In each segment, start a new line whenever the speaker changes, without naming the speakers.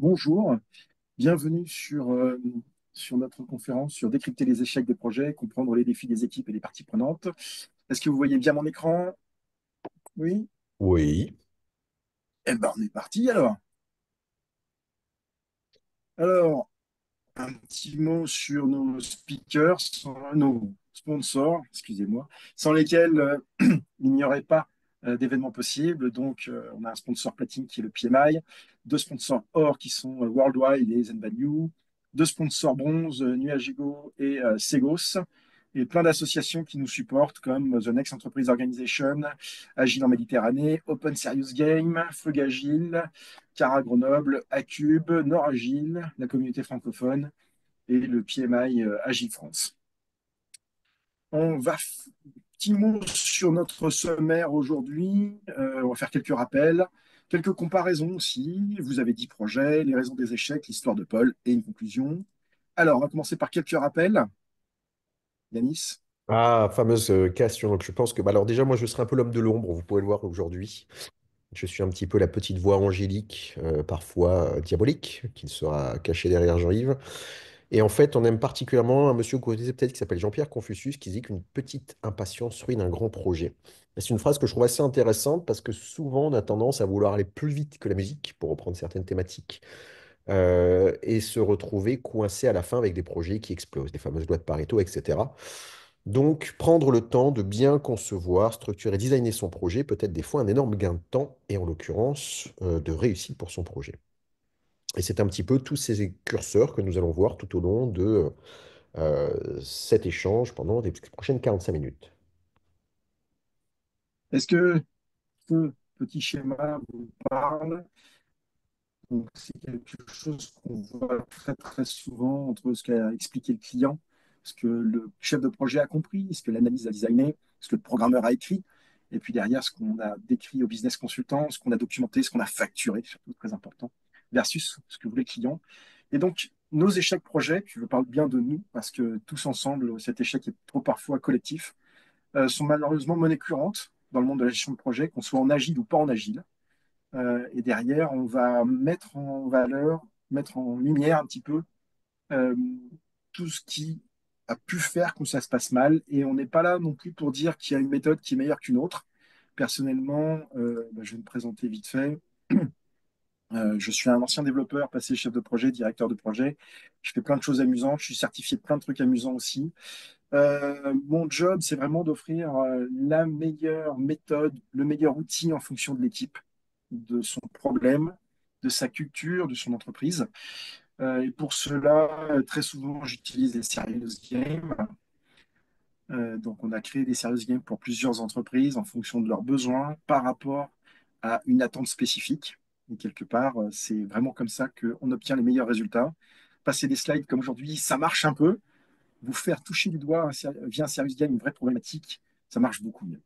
bonjour, bienvenue sur notre conférence sur décrypter les échecs des projets, comprendre les défis des équipes et des parties prenantes. Est-ce que vous voyez bien mon écran? Oui?
Oui.
Eh ben, on est parti alors. Alors, un petit mot sur nos speakers, nos sponsors, excusez-moi, sans lesquels il n'y aurait pas d'événement possible. Donc, on a un sponsor platine qui est le PMI, deux sponsors or qui sont Worldwide et Zenvalue, deux sponsors bronze, Nuagigo et Segos, et plein d'associations qui nous supportent comme The Next Enterprise Organization, Agile en Méditerranée, Open Serious Game, Frugagile, Cara Grenoble, Acube, Nord-Agile, la communauté francophone et le PMI Agile France. On va petit mot sur notre sommaire aujourd'hui. On va faire quelques rappels, quelques comparaisons aussi. Vous avez 10 projets, les raisons des échecs, l'histoire de Paul et une conclusion. Alors, on va commencer par quelques rappels. Yanis.
Ah, fameuse question. Donc, je pense que, alors déjà, moi, je serai un peu l'homme de l'ombre, vous pouvez le voir aujourd'hui. Je suis un petit peu la petite voix angélique, parfois diabolique, qui sera cachée derrière Jean-Yves. Et en fait, on aime particulièrement un monsieur que vous connaissez peut-être qui s'appelle Jean-Pierre Confucius, qui dit qu'une petite impatience ruine un grand projet. Et c'est une phrase que je trouve assez intéressante parce que souvent, on a tendance à vouloir aller plus vite que la musique, pour reprendre certaines thématiques, et se retrouver coincé à la fin avec des projets qui explosent, les fameuses lois de Pareto, etc. Donc, prendre le temps de bien concevoir, structurer, designer son projet peut être des fois un énorme gain de temps et en l'occurrence de réussite pour son projet. Et c'est un petit peu tous ces curseurs que nous allons voir tout au long de cet échange pendant les prochaines 45 minutes.
Est-ce que ce petit schéma vous parle? Donc, c'est quelque chose qu'on voit très très souvent entre ce qu'a expliqué le client, ce que le chef de projet a compris, ce que l'analyse a designé, ce que le programmeur a écrit, et puis derrière ce qu'on a décrit au business consultant, ce qu'on a documenté, ce qu'on a facturé, surtout très important, versus ce que voulait le client. Et donc, nos échecs projets, je parle bien de nous, parce que tous ensemble, cet échec est trop parfois collectif, sont malheureusement monnaie courante dans le monde de la gestion de projet, qu'on soit en agile ou pas en agile. Et derrière, on va mettre en valeur, mettre en lumière un petit peu euh, tout ce qui a pu faire que ça se passe mal. Et on n'est pas là non plus pour dire qu'il y a une méthode qui est meilleure qu'une autre. Personnellement, je vais me présenter vite fait. Je suis un ancien développeur, passé chef de projet, directeur de projet. Je fais plein de choses amusantes. Je suis certifié de plein de trucs amusants aussi. Mon job, c'est vraiment d'offrir la meilleure méthode, le meilleur outil en fonction de l'équipe, de son problème, de sa culture, de son entreprise. Et pour cela, très souvent, j'utilise les serious games. Donc, on a créé des serious games pour plusieurs entreprises en fonction de leurs besoins par rapport à une attente spécifique. Et quelque part, c'est vraiment comme ça qu'on obtient les meilleurs résultats. Passer des slides comme aujourd'hui, ça marche un peu. Vous faire toucher du doigt via un service game une vraie problématique, ça marche beaucoup mieux.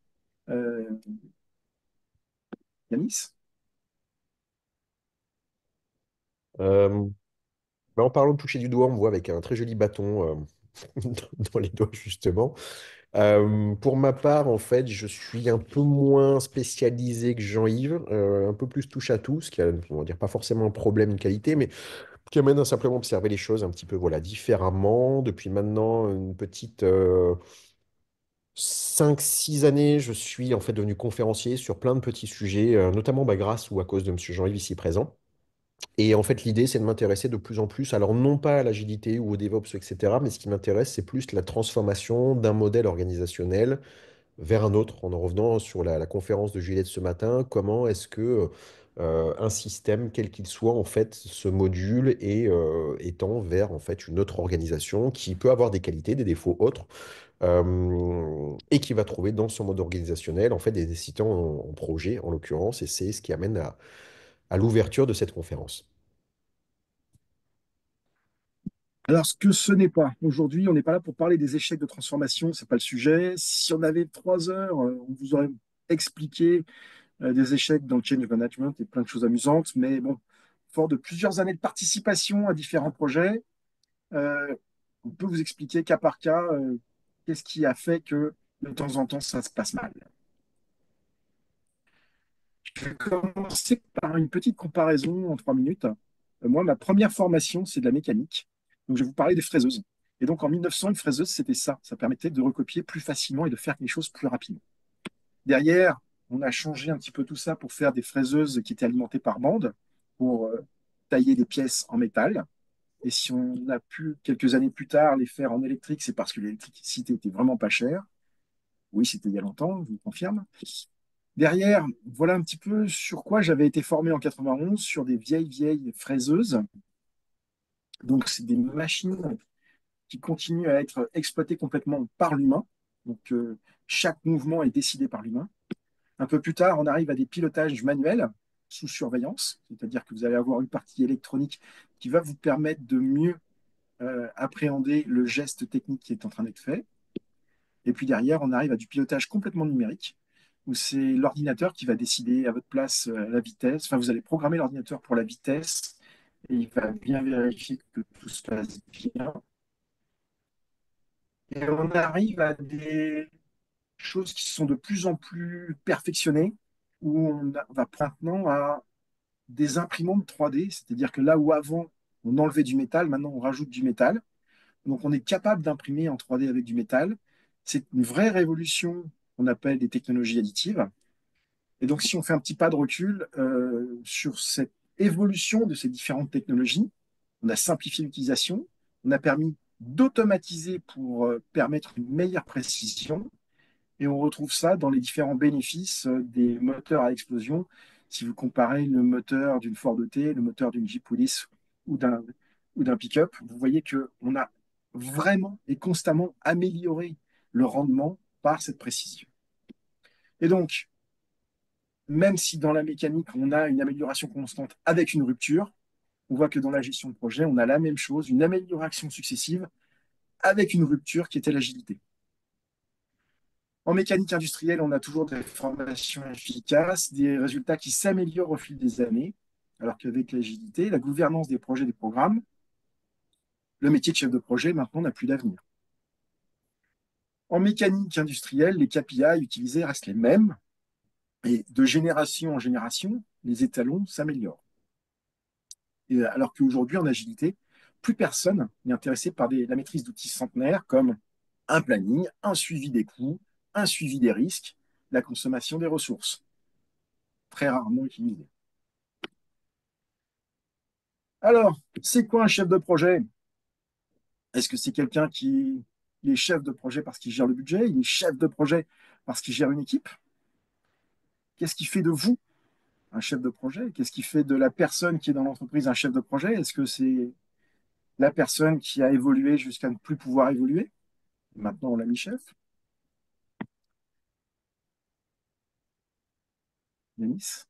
Euh, Yanis.
Euh, En parlant de toucher du doigt, on me voit avec un très joli bâton dans les doigts, justement. Pour ma part, en fait, je suis un peu moins spécialisé que Jean-Yves, un peu plus touche à tout, ce qui a, on va dire, pas forcément un problème, une qualité, mais qui amène à simplement observer les choses un petit peu, voilà, différemment. Depuis maintenant une petite 5-6 années, je suis en fait devenu conférencier sur plein de petits sujets, notamment bah, grâce ou à cause de Monsieur Jean-Yves ici présent. Et en fait, l'idée, c'est de m'intéresser de plus en plus, alors non pas à l'agilité ou au DevOps, etc., mais ce qui m'intéresse, c'est plus la transformation d'un modèle organisationnel vers un autre, en revenant sur la conférence de Juliette ce matin, comment est-ce que un système, quel qu'il soit, en fait, se module et étend vers en fait une autre organisation qui peut avoir des qualités, des défauts autres, et qui va trouver dans son mode organisationnel en fait des décisions en projet, en l'occurrence, et c'est ce qui amène à l'ouverture de cette conférence.
Alors, ce que ce n'est pas. Aujourd'hui, on n'est pas là pour parler des échecs de transformation, c'est pas le sujet. Si on avait 3 heures, on vous aurait expliqué des échecs dans le change management et plein de choses amusantes. Mais bon, fort de plusieurs années de participation à différents projets, euh, on peut vous expliquer cas par cas qu'est-ce qui a fait que de temps en temps ça se passe mal. Je vais commencer par une petite comparaison en 3 minutes. Moi, ma première formation, c'est de la mécanique. Donc, je vais vous parler des fraiseuses. Et donc, en 1900, une fraiseuse, c'était ça. Ça permettait de recopier plus facilement et de faire les choses plus rapidement. Derrière, on a changé un petit peu tout ça pour faire des fraiseuses qui étaient alimentées par bande, pour tailler des pièces en métal. Et si on a pu, quelques années plus tard, les faire en électrique, c'est parce que l'électricité était vraiment pas chère. Oui, c'était il y a longtemps, je vous confirme. Derrière, voilà un petit peu sur quoi j'avais été formé en 91, sur des vieilles fraiseuses. Donc, c'est des machines qui continuent à être exploitées complètement par l'humain. Donc, chaque mouvement est décidé par l'humain. Un peu plus tard, on arrive à des pilotages manuels sous surveillance, c'est-à-dire que vous allez avoir une partie électronique qui va vous permettre de mieux appréhender le geste technique qui est en train d'être fait. Et puis derrière, on arrive à du pilotage complètement numérique, où c'est l'ordinateur qui va décider à votre place la vitesse. Enfin, vous allez programmer l'ordinateur pour la vitesse et il va bien vérifier que tout se passe bien. Et on arrive à des choses qui sont de plus en plus perfectionnées, où va maintenant à des imprimantes 3D, c'est-à-dire que là où avant on enlevait du métal, maintenant on rajoute du métal. Donc on est capable d'imprimer en 3D avec du métal. C'est une vraie révolution qu'on appelle des technologies additives. Et donc si on fait un petit pas de recul sur cette évolution de ces différentes technologies, on a simplifié l'utilisation, on a permis d'automatiser pour permettre une meilleure précision, et on retrouve ça dans les différents bénéfices des moteurs à explosion. Si vous comparez le moteur d'une Ford T, le moteur d'une Jeep Willys ou d'un pick-up, vous voyez qu'on a vraiment et constamment amélioré le rendement par cette précision. Et donc, même si dans la mécanique, on a une amélioration constante avec une rupture, on voit que dans la gestion de projet, on a la même chose, une amélioration successive avec une rupture qui était l'agilité. En mécanique industrielle, on a toujours des formations efficaces, des résultats qui s'améliorent au fil des années, alors qu'avec l'agilité, la gouvernance des projets et des programmes, le métier de chef de projet maintenant n'a plus d'avenir. En mécanique industrielle, les KPI utilisés restent les mêmes, et de génération en génération, les étalons s'améliorent. Et alors qu'aujourd'hui, en agilité, plus personne n'est intéressé par la maîtrise d'outils centenaires comme un planning, un suivi des coûts, un suivi des risques, la consommation des ressources, très rarement utilisé. Alors, c'est quoi un chef de projet? Est-ce que c'est quelqu'un qui est chef de projet parce qu'il gère le budget? Il est chef de projet parce qu'il gère une équipe? Qu'est-ce qui fait de vous un chef de projet? Qu'est-ce qui fait de la personne qui est dans l'entreprise un chef de projet? Est-ce que c'est la personne qui a évolué jusqu'à ne plus pouvoir évoluer? Maintenant, on l'a mis chef. Yanis?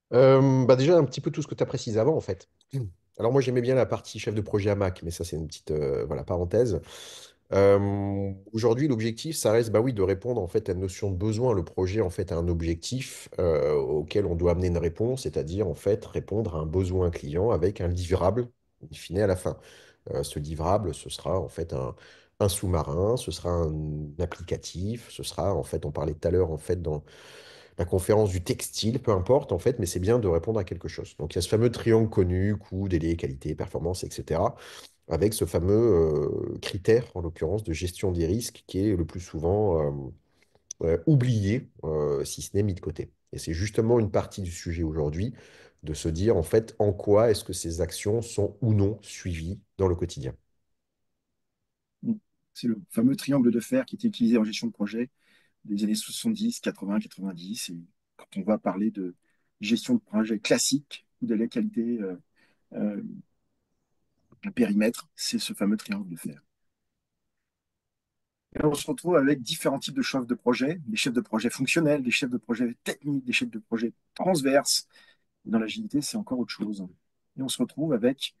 Bah déjà, un petit peu tout ce que tu as précisé avant, en fait. Alors moi, j'aimais bien la partie chef de projet à Mac, mais ça, c'est une petite voilà, parenthèse. Aujourd'hui, l'objectif, ça reste bah oui, de répondre en fait à une notion de besoin. Le projet, en fait, a un objectif auquel on doit amener une réponse, c'est-à-dire en fait répondre à un besoin client avec un livrable, in fine, à la fin. Ce livrable, ce sera en fait un sous-marin, ce sera un applicatif, ce sera en fait, on parlait tout à l'heure en fait dans la conférence du textile, peu importe en fait, mais c'est bien de répondre à quelque chose. Donc il y a ce fameux triangle connu, coût, délai, qualité, performance, etc. Avec ce fameux critère, en l'occurrence, de gestion des risques qui est le plus souvent oublié, si ce n'est mis de côté. Et c'est justement une partie du sujet aujourd'hui, de se dire en fait en quoi est-ce que ces actions sont ou non suivies dans le quotidien.
C'est le fameux triangle de fer qui était utilisé en gestion de projet des années 70, 80, 90. Et quand on va parler de gestion de projet classique ou de la qualité euh, périmètre, c'est ce fameux triangle de fer. Et on se retrouve avec différents types de chefs de projet, des chefs de projet fonctionnels, des chefs de projet techniques, des chefs de projet transverses. Dans l'agilité, c'est encore autre chose. Et on se retrouve avec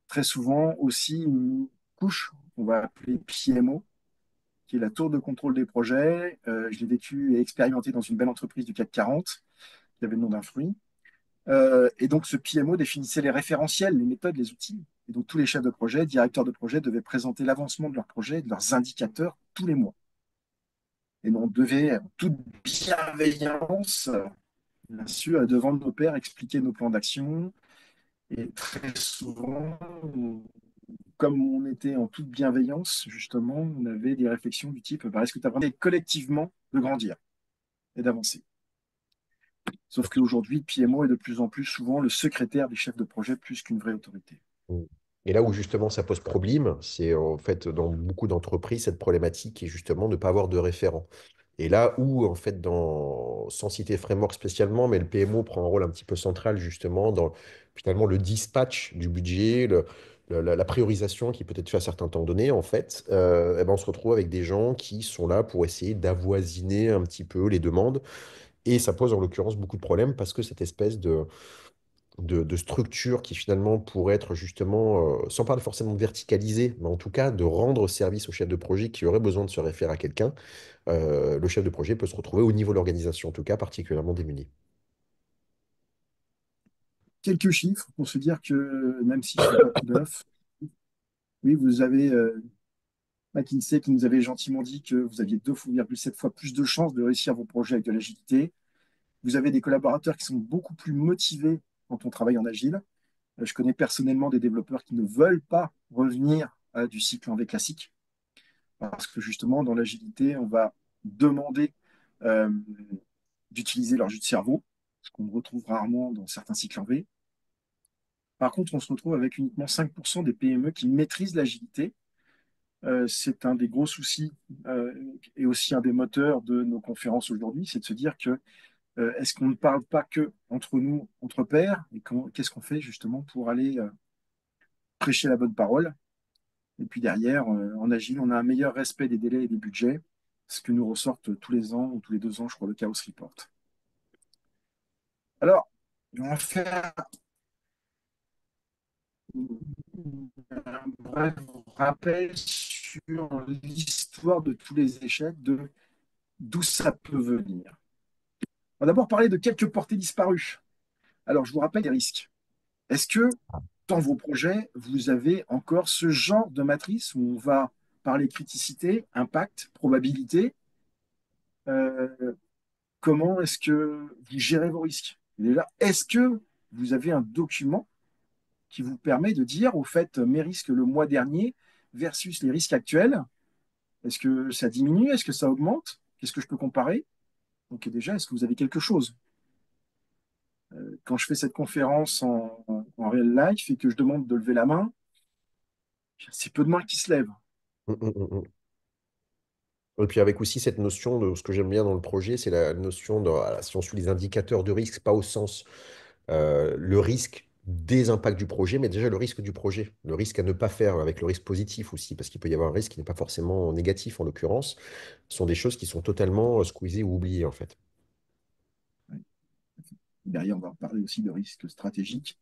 très souvent aussi une couche qu'on va appeler PMO, qui est la tour de contrôle des projets. Je l'ai vécu et expérimenté dans une belle entreprise du CAC 40, qui avait le nom d'un fruit. Et donc, ce PMO définissait les référentiels, les méthodes, les outils. Et donc, tous les chefs de projet, directeurs de projet devaient présenter l'avancement de leur projet, de leurs indicateurs tous les mois. Et on devait, en toute bienveillance, bien sûr, devant nos pairs, expliquer nos plans d'action, Et très souvent, comme on était en toute bienveillance, justement, on avait des réflexions du type, bah, est-ce que tu as vraiment envie collectivement de grandir et d'avancer? Sauf qu'aujourd'hui, le PMO est de plus en plus souvent le secrétaire des chefs de projet plus qu'une vraie autorité.
Mm. Et là où justement ça pose problème, c'est en fait dans beaucoup d'entreprises cette problématique est justement de ne pas avoir de référent. Et là où en fait sans citer Framework spécialement, mais le PMO prend un rôle un petit peu central justement dans finalement le dispatch du budget, la priorisation qui peut être faite à certains temps donnés en fait, eh ben, on se retrouve avec des gens qui sont là pour essayer d'avoisiner un petit peu les demandes. Et ça pose en l'occurrence beaucoup de problèmes parce que cette espèce de structure qui finalement pourrait être justement, sans parler forcément de verticaliser, mais en tout cas de rendre service au chef de projet qui aurait besoin de se référer à quelqu'un, le chef de projet peut se retrouver au niveau de l'organisation, en tout cas particulièrement démuni.
Quelques chiffres pour se dire que même s'ils ne sont pas tout neufs, oui, vous avez McKinsey qui nous avait gentiment dit que vous aviez 2,7 fois plus de chances de réussir vos projets avec de l'agilité. Vous avez des collaborateurs qui sont beaucoup plus motivés quand on travaille en agile. Je connais personnellement des développeurs qui ne veulent pas revenir à du cycle en V classique parce que justement, dans l'agilité, on va demander euh, d'utiliser leur jus de cerveau, ce qu'on retrouve rarement dans certains cycles en V. Par contre, on se retrouve avec uniquement 5% des PME qui maîtrisent l'agilité. C'est un des gros soucis et aussi un des moteurs de nos conférences aujourd'hui, c'est de se dire que est-ce qu'on ne parle pas que entre nous, entre pairs, et qu'est-ce qu'on fait justement pour aller prêcher la bonne parole. Et puis derrière, en agile, on a un meilleur respect des délais et des budgets, ce que nous ressortent tous les ans ou tous les 2 ans, je crois, le Chaos Report. Alors, on va faire un bref rappel sur l'histoire de tous les échecs, de d'où ça peut venir. On va d'abord parler de quelques portées disparues. Alors, je vous rappelle les risques. Est-ce que dans vos projets, vous avez encore ce genre de matrice où on va parler criticité, impact, probabilité? euh, Comment est-ce que vous gérez vos risques? Déjà, est-ce que vous avez un document qui vous permet de dire, au fait, mes risques le mois dernier versus les risques actuels, est-ce que ça diminue? Est-ce que ça augmente? Qu'est-ce que je peux comparer? Donc déjà, est-ce que vous avez quelque chose? Quand je fais cette conférence en real life et que je demande de lever la main, c'est peu de mains qui se lèvent.
Mm, mm, mm, mm. Et puis avec aussi cette notion de ce que j'aime bien dans le projet, c'est la notion de, voilà, si on suit les indicateurs de risque, pas au sens le risque des impacts du projet, mais déjà le risque du projet, le risque à ne pas faire, avec le risque positif aussi, parce qu'il peut y avoir un risque qui n'est pas forcément négatif en l'occurrence, ce sont des choses qui sont totalement squeezées ou oubliées en fait.
Derrière, on va parler aussi de risques stratégiques.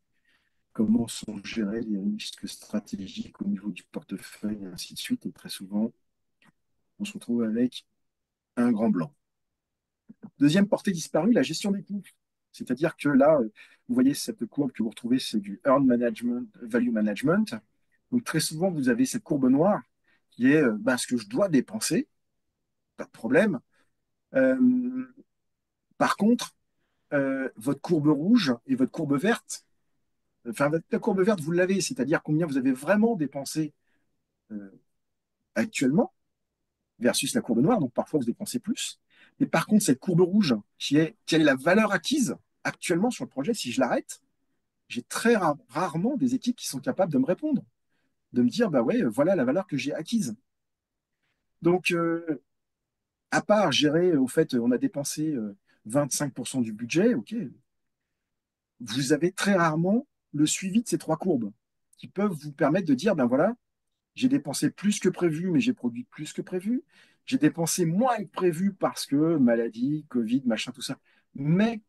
Comment sont gérés les risques stratégiques au niveau du portefeuille, et ainsi de suite. Et très souvent, on se retrouve avec un grand blanc. Deuxième portée disparue, la gestion des coûts. C'est-à-dire que là, vous voyez cette courbe que vous retrouvez, c'est du Earn Management, Value Management. Donc très souvent, vous avez cette courbe noire qui est ben, ce que je dois dépenser, pas de problème. Euh, Par contre, votre courbe rouge et votre courbe verte, enfin, la courbe verte, vous l'avez, c'est-à-dire combien vous avez vraiment dépensé euh, actuellement versus la courbe noire. Donc parfois, vous dépensez plus. Mais par contre, cette courbe rouge, qui est quelle est la valeur acquise actuellement sur le projet, si je l'arrête, j'ai très rarement des équipes qui sont capables de me répondre, de me dire, bah ouais, voilà la valeur que j'ai acquise. Donc, à part gérer, au fait, on a dépensé 25% du budget, ok, vous avez très rarement le suivi de ces trois courbes qui peuvent vous permettre de dire, ben voilà, j'ai dépensé plus que prévu, mais j'ai produit plus que prévu. J'ai dépensé moins que prévu parce que maladie, Covid, machin, tout ça. Mais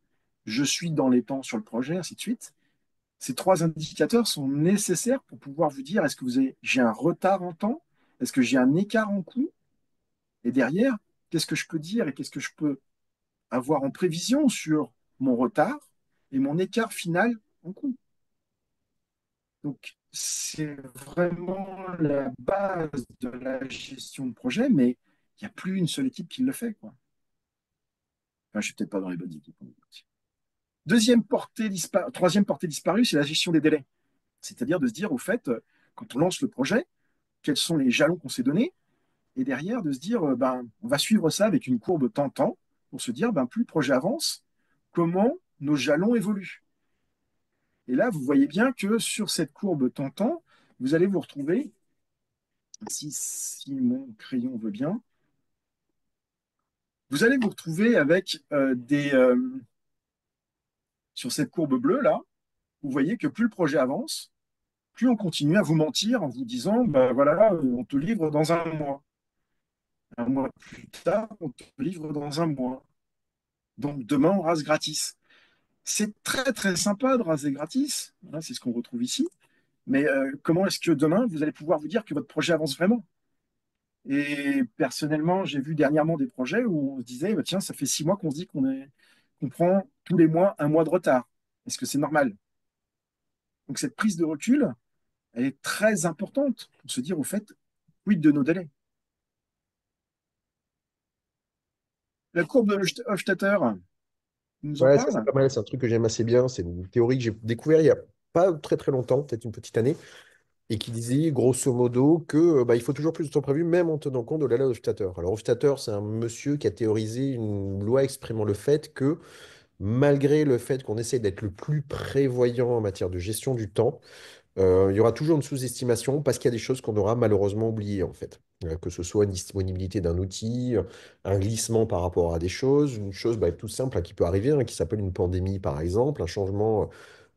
je suis dans les temps sur le projet, ainsi de suite. Ces trois indicateurs sont nécessaires pour pouvoir vous dire est-ce que j'ai un retard en temps, est-ce que j'ai un écart en coût, et derrière, qu'est-ce que je peux dire et qu'est-ce que je peux avoir en prévision sur mon retard et mon écart final en coût. Donc, c'est vraiment la base de la gestion de projet, mais il n'y a plus une seule équipe qui le fait, quoi. Enfin, je suis peut-être pas dans les bonnes équipes. Troisième portée disparue, c'est la gestion des délais. C'est-à-dire de se dire, au fait, quand on lance le projet, quels sont les jalons qu'on s'est donnés, et derrière de se dire, ben, on va suivre ça avec une courbe temps-temps pour se dire, ben, plus le projet avance, comment nos jalons évoluent. Et là, vous voyez bien que sur cette courbe temps-temps, vous allez vous retrouver, si mon crayon veut bien, vous allez vous retrouver avec sur cette courbe bleue, là, vous voyez que plus le projet avance, plus on continue à vous mentir en vous disant, ben voilà, on te livre dans un mois. Un mois plus tard, on te livre dans un mois. Donc demain, on rase gratis. C'est très très sympa de raser gratis, hein, c'est ce qu'on retrouve ici. Mais comment est-ce que demain, vous allez pouvoir vous dire que votre projet avance vraiment? Et personnellement, j'ai vu dernièrement des projets où on se disait, bah, tiens, ça fait 6 mois qu'on se dit qu'on prend tous les mois un mois de retard. Est-ce que c'est normal? Donc cette prise de recul, elle est très importante pour se dire, au fait, quid de nos délais? La courbe de Hofstadter nous en
Ouais, ça c'est
parle?
pas mal, c'est un truc que j'aime assez bien. C'est une théorie que j'ai découvert il y a pas très très longtemps, peut-être une petite année, et qui disait grosso modo que bah, il faut toujours plus de temps prévu, même en tenant compte de la loi Hofstadter. Alors Hofstadter, c'est un monsieur qui a théorisé une loi exprimant le fait que malgré le fait qu'on essaie d'être le plus prévoyant en matière de gestion du temps, il y aura toujours une sous-estimation parce qu'il y a des choses qu'on aura malheureusement oubliées en fait. Que ce soit une disponibilité d'un outil, un glissement par rapport à des choses, une chose bah, tout simple hein, qui peut arriver, hein, qui s'appelle une pandémie par exemple, un changement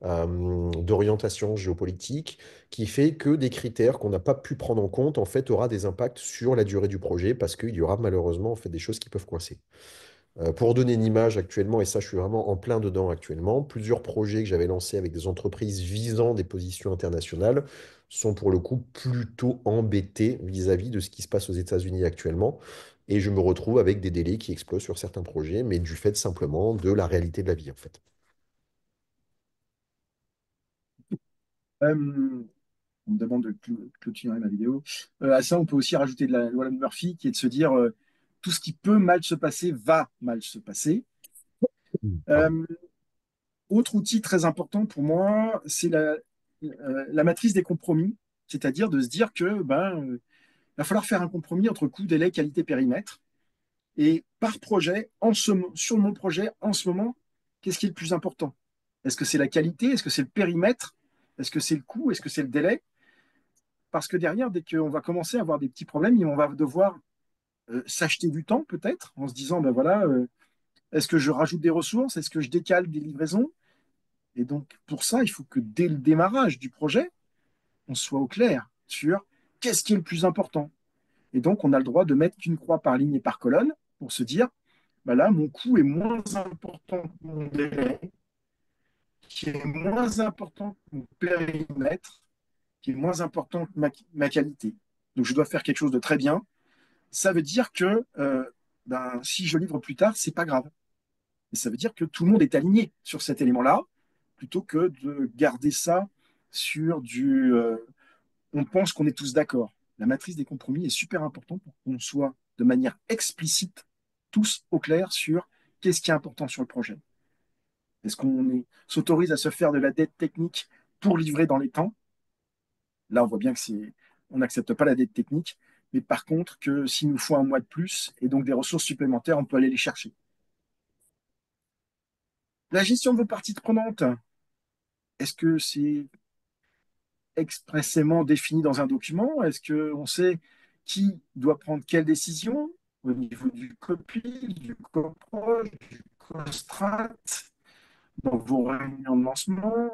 d'orientation géopolitique qui fait que des critères qu'on n'a pas pu prendre en compte en fait aura des impacts sur la durée du projet parce qu'il y aura malheureusement en fait des choses qui peuvent coincer. Pour donner une image actuellement, et ça je suis vraiment en plein dedans actuellement, plusieurs projets que j'avais lancés avec des entreprises visant des positions internationales sont pour le coup plutôt embêtés vis-à-vis de ce qui se passe aux États-Unis actuellement. Et je me retrouve avec des délais qui explosent sur certains projets, mais du fait simplement de la réalité de la vie en fait.
Euh, on me demande de clôturer ma vidéo. À ça, on peut aussi rajouter de la loi de Murphy, qui est de se dire tout ce qui peut mal se passer va mal se passer.
Pardon.
Euh, Autre outil très important pour moi, c'est la matrice des compromis, c'est-à-dire de se dire que va falloir faire un compromis entre coût, délai, qualité, périmètre. Et par projet, sur mon projet, en ce moment, qu'est-ce qui est le plus important? Est-ce que c'est la qualité? Est-ce que c'est le périmètre? Est-ce que c'est le coût? Est-ce que c'est le délai? Parce que derrière, dès qu'on va commencer à avoir des petits problèmes, on va devoir s'acheter du temps peut-être en se disant, ben voilà, est-ce que je rajoute des ressources? Est-ce que je décale des livraisons? Et donc, pour ça, il faut que dès le démarrage du projet, on soit au clair sur qu'est-ce qui est le plus important. Et donc, on a le droit de mettre qu'une croix par ligne et par colonne pour se dire, ben là, mon coût est moins important que mon délai, qui est moins important que mon périmètre, qui est moins important que ma qualité. Donc, je dois faire quelque chose de très bien. Ça veut dire que si je livre plus tard, c'est pas grave. Et ça veut dire que tout le monde est aligné sur cet élément-là, plutôt que de garder ça sur on pense qu'on est tous d'accord. La matrice des compromis est super importante pour qu'on soit de manière explicite tous au clair sur qu'est-ce qui est important sur le projet. Est-ce qu'on s'autorise à se faire de la dette technique pour livrer dans les temps? Là, on voit bien que on n'accepte pas la dette technique, mais par contre, que s'il nous faut un mois de plus et donc des ressources supplémentaires, on peut aller les chercher. La gestion de vos parties prenantes, est-ce que c'est expressément défini dans un document? Est-ce qu'on sait qui doit prendre quelle décision au niveau du copy, du coproche, du co-strat, dans vos réunions de lancement?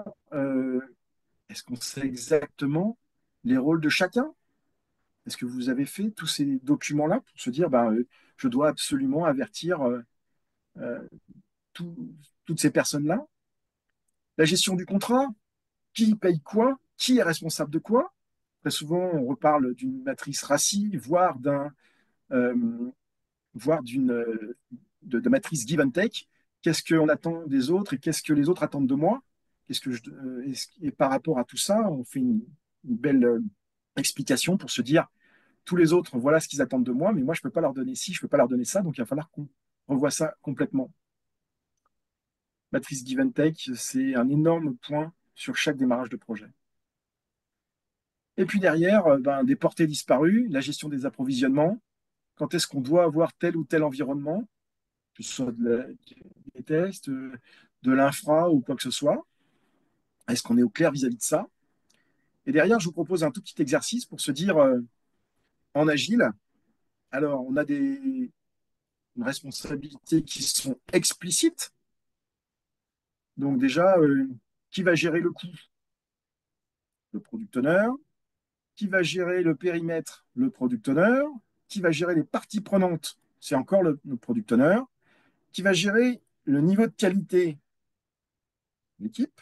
Est-ce qu'on sait exactement les rôles de chacun? Est-ce que vous avez fait tous ces documents-là pour se dire, je dois absolument avertir euh, tout- toutes ces personnes-là? La gestion du contrat, qui paye quoi? Qui est responsable de quoi? Très souvent, on reparle d'une matrice RACI, euh, voire de matrice give and take. Qu'est-ce qu'on attend des autres et qu'est-ce que les autres attendent de moi? Et par rapport à tout ça, on fait une belle explication pour se dire, tous les autres, voilà ce qu'ils attendent de moi, mais moi, je ne peux pas leur donner ci, je ne peux pas leur donner ça, donc il va falloir qu'on revoie ça complètement. matrice Give and Take, c'est un énorme point sur chaque démarrage de projet. Et puis derrière, ben, des portées disparues, la gestion des approvisionnements, quand est-ce qu'on doit avoir tel ou tel environnement, que ce soit des tests, de l'infra ou quoi que ce soit. Est-ce qu'on est au clair vis-à-vis de ça? Et derrière, je vous propose un tout petit exercice pour se dire, en agile, alors on a des responsabilités qui sont explicites. Donc déjà, qui va gérer le coût? Le product owner. Qui va gérer le périmètre? Le product owner. Qui va gérer les parties prenantes? C'est encore le product owner. Qui va gérer le niveau de qualité? L'équipe.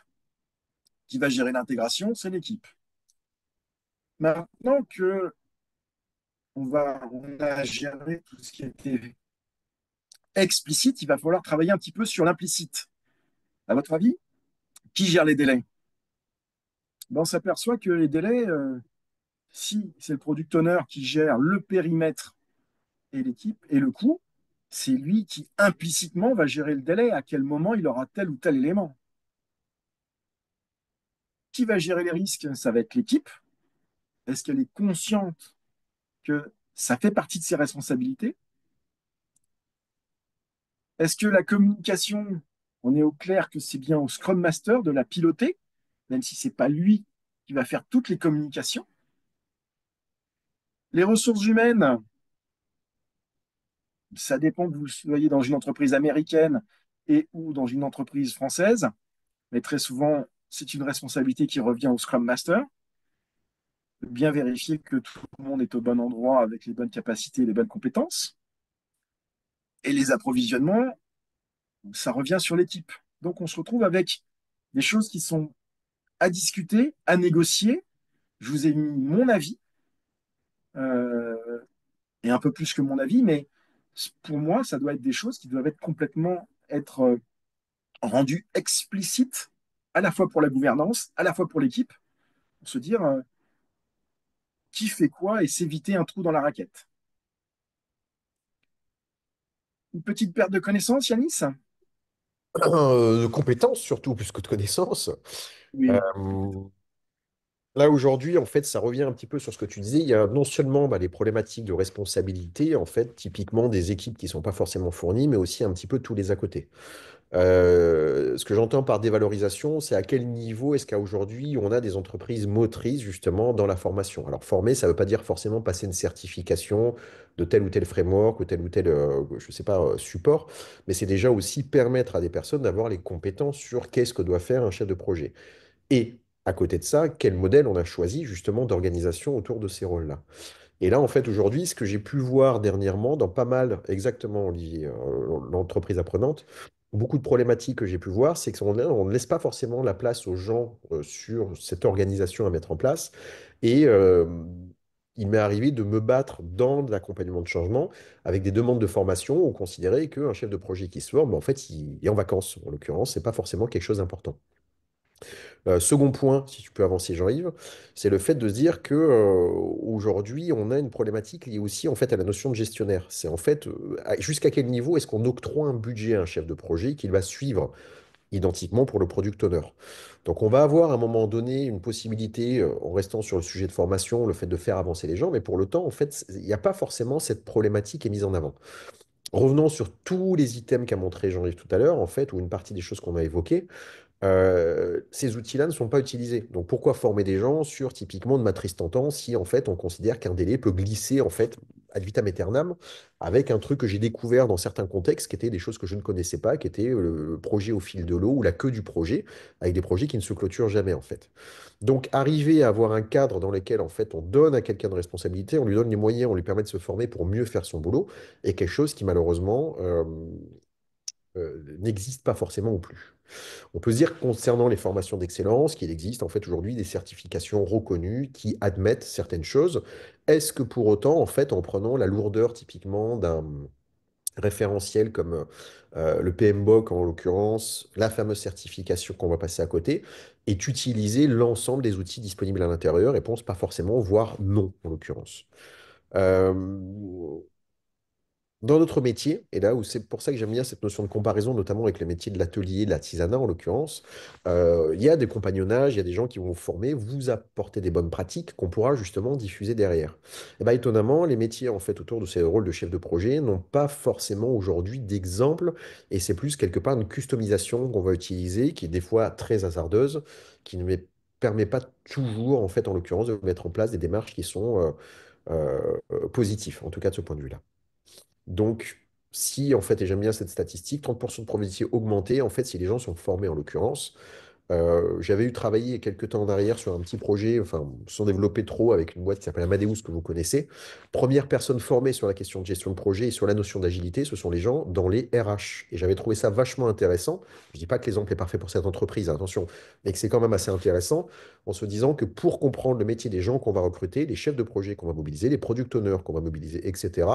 Qui va gérer l'intégration? C'est l'équipe. Maintenant que on a géré tout ce qui était explicite, il va falloir travailler un petit peu sur l'implicite. À votre avis, qui gère les délais? Ben, on s'aperçoit que les délais, si c'est le product owner qui gère le périmètre et l'équipe et le coût, c'est lui qui implicitement va gérer le délai, à quel moment il aura tel ou tel élément. Qui va gérer les risques? Ça va être l'équipe. Est-ce qu'elle est consciente que ça fait partie de ses responsabilités? Est-ce que la communication, on est au clair que c'est bien au Scrum Master de la piloter, même si ce n'est pas lui qui va faire toutes les communications? Les ressources humaines, ça dépend que vous soyez dans une entreprise américaine et ou dans une entreprise française, mais très souvent, c'est une responsabilité qui revient au Scrum Master. Bien vérifier que tout le monde est au bon endroit avec les bonnes capacités et les bonnes compétences. Et les approvisionnements, ça revient sur l'équipe. Donc on se retrouve avec des choses qui sont à discuter, à négocier. Je vous ai mis mon avis, euh, et un peu plus que mon avis, mais pour moi, ça doit être des choses qui doivent être complètement être rendues explicites, à la fois pour la gouvernance, à la fois pour l'équipe, pour se dire qui fait quoi et s'éviter un trou dans la raquette. Une petite perte de connaissance, Yanis?
De compétences surtout, plus que de connaissances. Euh,
Oui.
Là, aujourd'hui, en fait, ça revient un petit peu sur ce que tu disais. Il y a non seulement les problématiques de responsabilité, en fait, typiquement des équipes qui ne sont pas forcément fournies, mais aussi un petit peu tous les à côté. Ce que j'entends par dévalorisation, c'est à quel niveau est-ce qu'aujourd'hui on a des entreprises motrices justement dans la formation. Alors former, ça ne veut pas dire forcément passer une certification de tel ou tel framework ou tel, je sais pas, support, mais c'est déjà aussi permettre à des personnes d'avoir les compétences sur qu'est-ce que doit faire un chef de projet. Et à côté de ça, quel modèle on a choisi justement d'organisation autour de ces rôles-là. Et là, en fait, aujourd'hui, ce que j'ai pu voir dernièrement dans pas mal, exactement, Olivier, l'entreprise apprenante, beaucoup de problématiques que j'ai pu voir, c'est qu'on on ne laisse pas forcément la place aux gens sur cette organisation à mettre en place. Et il m'est arrivé de me battre dans de l'accompagnement de changement avec des demandes de formation où on considérait qu'un chef de projet qui se forme, en fait, il est en vacances. En l'occurrence, c'est pas forcément quelque chose d'important. Second point, si tu peux avancer, Jean-Yves, c'est le fait de se dire que aujourd'hui, on a une problématique liée aussi en fait à la notion de gestionnaire. C'est en fait jusqu'à quel niveau est-ce qu'on octroie un budget à un chef de projet qu'il va suivre identiquement pour le product owner. Donc on va avoir à un moment donné une possibilité, en restant sur le sujet de formation, le fait de faire avancer les gens, mais pour le temps, en fait, il n'y a pas forcément cette problématique qui est mise en avant. Revenons sur tous les items qu'a montré Jean-Yves tout à l'heure, en fait, ou une partie des choses qu'on a évoquées. Ces outils-là ne sont pas utilisés. Donc pourquoi former des gens sur typiquement de matrice tentant si en fait on considère qu'un délai peut glisser en fait ad vitam aeternam avec un truc que j'ai découvert dans certains contextes qui étaient des choses que je ne connaissais pas, qui étaient le projet au fil de l'eau ou la queue du projet, avec des projets qui ne se clôturent jamais en fait. Donc arriver à avoir un cadre dans lequel en fait on donne à quelqu'un de responsabilité, on lui donne les moyens, on lui permet de se former pour mieux faire son boulot, est quelque chose qui malheureusement n'existe pas forcément ou plus. On peut se dire concernant les formations d'excellence qu'il existe en fait aujourd'hui des certifications reconnues qui admettent certaines choses. Est-ce que pour autant, en fait, en prenant la lourdeur typiquement d'un référentiel comme le PMBOK en l'occurrence, la fameuse certification qu'on va passer à côté, est utiliser l'ensemble des outils disponibles à l'intérieur? Réponse pas forcément, voire non en l'occurrence. Euh, Dans notre métier, et là où c'est pour ça que j'aime bien cette notion de comparaison, notamment avec le métier de l'atelier, de l'artisanat en l'occurrence, il y a des compagnonnages, il y a des gens qui vont vous former, vous apporter des bonnes pratiques qu'on pourra justement diffuser derrière. Et bien, étonnamment, les métiers en fait autour de ces rôles de chef de projet n'ont pas forcément aujourd'hui d'exemple, et c'est plus quelque part une customisation qu'on va utiliser, qui est des fois très hasardeuse, qui ne permet pas toujours, en fait, en l'occurrence, de mettre en place des démarches qui sont positives, en tout cas de ce point de vue-là. Donc, si, en fait, et j'aime bien cette statistique, 30% de probabilité augmentée, en fait, si les gens sont formés en l'occurrence, j'avais eu travaillé il y a quelques temps en arrière sur un petit projet, enfin, sans développer trop, avec une boîte qui s'appelle Amadeus, que vous connaissez. Première personne formée sur la question de gestion de projet et sur la notion d'agilité, ce sont les gens dans les RH. Et j'avais trouvé ça vachement intéressant. Je ne dis pas que l'exemple est parfait pour cette entreprise, hein, attention, mais que c'est quand même assez intéressant en se disant que pour comprendre le métier des gens qu'on va recruter, les chefs de projet qu'on va mobiliser, les product owners qu'on va mobiliser, etc.,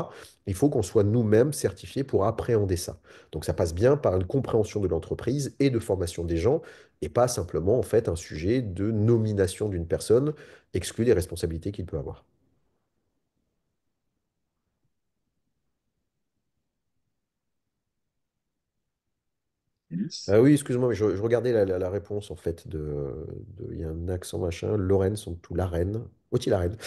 il faut qu'on soit nous-mêmes certifiés pour appréhender ça. Donc ça passe bien par une compréhension de l'entreprise et de formation des gens et pas simplement en fait un sujet de nomination d'une personne exclu des responsabilités qu'il peut avoir.
Yes.
Ah oui, excuse-moi, mais je regardais la réponse en fait il y a un accent machin, Lorraine, sont tout la reine, Oti la reine.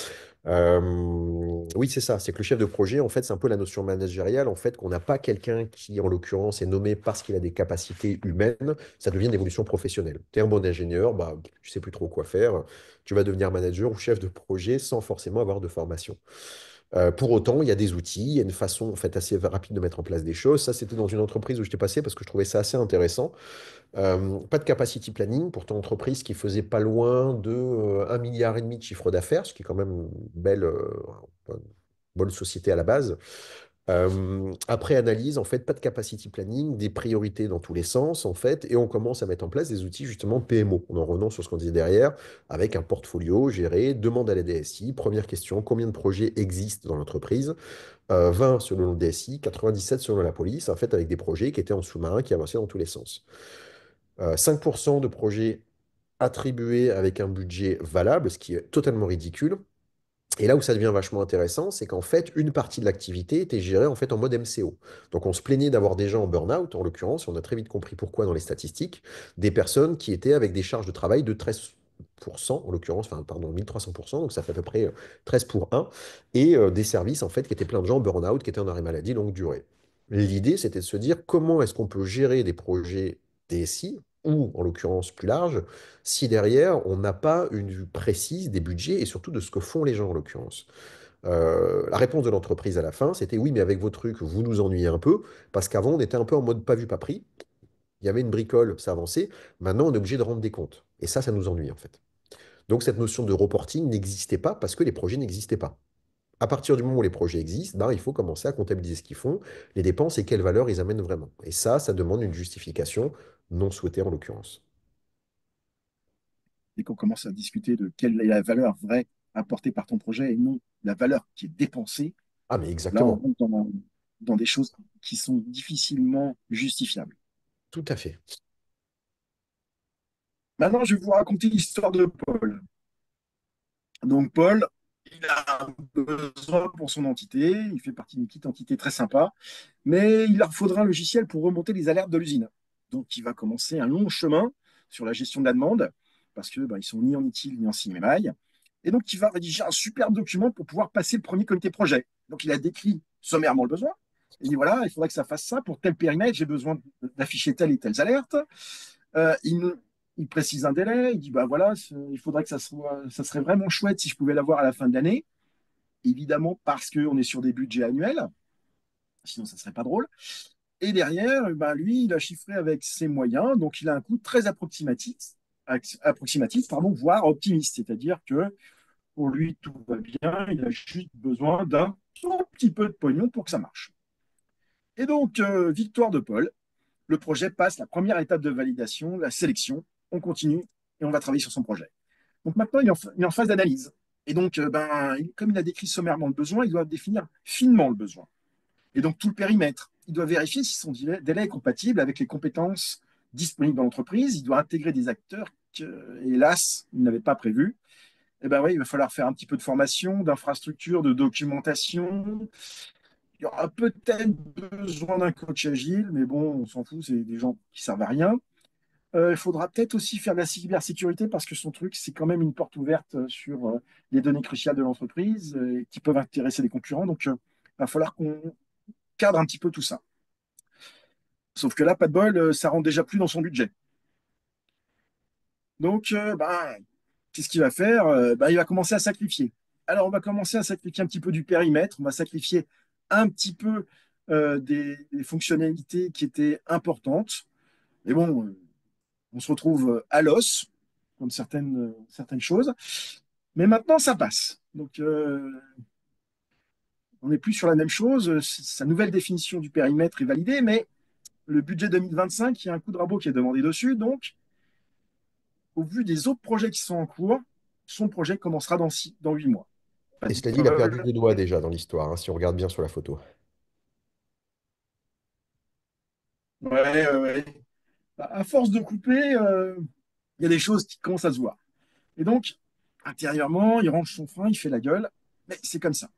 Oui, c'est ça, c'est que le chef de projet, en fait, c'est un peu la notion managériale, en fait, qu'on n'a pas quelqu'un qui, en l'occurrence, est nommé parce qu'il a des capacités humaines, ça devient une évolution professionnelle. Tu es un bon ingénieur, bah, tu sais plus trop quoi faire, tu vas devenir manager ou chef de projet sans forcément avoir de formation. Pour autant, il y a des outils, il y a une façon en fait, assez rapide de mettre en place des choses. Ça, c'était dans une entreprise où j'étais passé parce que je trouvais ça assez intéressant. Pas de capacity planning, pourtant entreprise qui faisait pas loin de 1,5 milliard de chiffre d'affaires, ce qui est quand même une bonne société à la base. Après analyse, en fait, pas de capacity planning, des priorités dans tous les sens, en fait, et on commence à mettre en place des outils justement PMO. On en revenant sur ce qu'on disait derrière, avec un portfolio géré, demande à la DSI, première question, combien de projets existent dans l'entreprise? 20 selon le DSI, 97 selon la police, en fait, avec des projets qui étaient en sous-marin, qui avançaient dans tous les sens. 5% de projets attribués avec un budget valable, ce qui est totalement ridicule. Et là où ça devient vachement intéressant, c'est qu'en fait, une partie de l'activité était gérée en fait en mode MCO. Donc on se plaignait d'avoir des gens en burn-out, en l'occurrence, et on a très vite compris pourquoi dans les statistiques, des personnes qui étaient avec des charges de travail de 13%, en l'occurrence, enfin, pardon, 1300%, donc ça fait à peu près 13 pour 1, et des services en fait qui étaient plein de gens en burn-out, qui étaient en arrêt maladie longue durée. L'idée, c'était de se dire comment est-ce qu'on peut gérer des projets DSI, ou en l'occurrence plus large, si derrière, on n'a pas une vue précise des budgets et surtout de ce que font les gens en l'occurrence. La réponse de l'entreprise à la fin, c'était oui, mais avec vos trucs, vous nous ennuyez un peu, parce qu'avant, on était un peu en mode pas vu, pas pris. Il y avait une bricole, ça avançait. Maintenant, on est obligé de rendre des comptes. Et ça nous ennuie en fait. Donc, cette notion de reporting n'existait pas parce que les projets n'existaient pas. À partir du moment où les projets existent, ben, il faut commencer à comptabiliser ce qu'ils font, les dépenses et quelle valeur ils amènent vraiment. Et ça demande une justification non souhaitée en l'occurrence.
Dès qu'on commence à discuter de quelle est la valeur vraie apportée par ton projet et non la valeur qui est dépensée,
Ah, mais
là, on
exactement.
rentre dans des choses qui sont difficilement justifiables.
Tout à fait.
Maintenant, je vais vous raconter l'histoire de Paul. Donc, Paul, il a un besoin pour son entité. Il fait partie d'une petite entité très sympa, mais il leur faudra un logiciel pour remonter les alertes de l'usine. Donc, il va commencer un long chemin sur la gestion de la demande parce que ils sont ni en ITIL ni en CMMI. Et donc, il va rédiger un superbe document pour pouvoir passer le premier comité projet. Donc, il a décrit sommairement le besoin. Il dit voilà, il faudrait que ça fasse ça pour tel périmètre. J'ai besoin d'afficher telle et telles alertes. Il précise un délai, il dit bah voilà, il faudrait que ça serait vraiment chouette si je pouvais l'avoir à la fin de l'année, évidemment parce qu'on est sur des budgets annuels, sinon ça serait pas drôle. Et derrière, ben, lui, il a chiffré avec ses moyens, donc il a un coût très approximatif, pardon, voire optimiste, c'est-à-dire que pour lui tout va bien, il a juste besoin d'un tout petit peu de pognon pour que ça marche. Et donc, victoire de Paul, le projet passe la première étape de validation, la sélection, on continue et on va travailler sur son projet. Donc maintenant, il est en phase d'analyse. Et donc, comme il a décrit sommairement le besoin, il doit définir finement le besoin. Et donc, tout le périmètre. Il doit vérifier si son délai est compatible avec les compétences disponibles dans l'entreprise. Il doit intégrer des acteurs que, hélas, il n'avait pas prévus. Et ben oui, il va falloir faire un petit peu de formation, d'infrastructure, de documentation. Il y aura peut-être besoin d'un coach agile, mais bon, on s'en fout, c'est des gens qui servent à rien. Il faudra peut-être aussi faire de la cybersécurité parce que son truc, c'est quand même une porte ouverte sur les données cruciales de l'entreprise qui peuvent intéresser les concurrents. Donc, il va falloir qu'on cadre un petit peu tout ça. Sauf que là, pas de bol, ça rentre déjà plus dans son budget. Donc, qu'est-ce qu'il va faire? Il va commencer à sacrifier. Alors, on va commencer à sacrifier un petit peu du périmètre, on va sacrifier un petit peu des fonctionnalités qui étaient importantes. Mais bon, on se retrouve à l'os, comme certaines choses. Mais maintenant, ça passe. Donc, on n'est plus sur la même chose. Sa nouvelle définition du périmètre est validée, mais le budget 2025, il y a un coup de rabot qui est demandé dessus. Donc, au vu des autres projets qui sont en cours, son projet commencera dans 8 mois. Pas
Et
de
cela dit, il a perdu
bol.
des doigts déjà dans l'histoire, hein, si on regarde bien sur la photo.
Ouais, ouais, ouais. À force de couper, il y a des choses qui commencent à se voir. Et donc, intérieurement, il range son frein, il fait la gueule, mais c'est comme ça.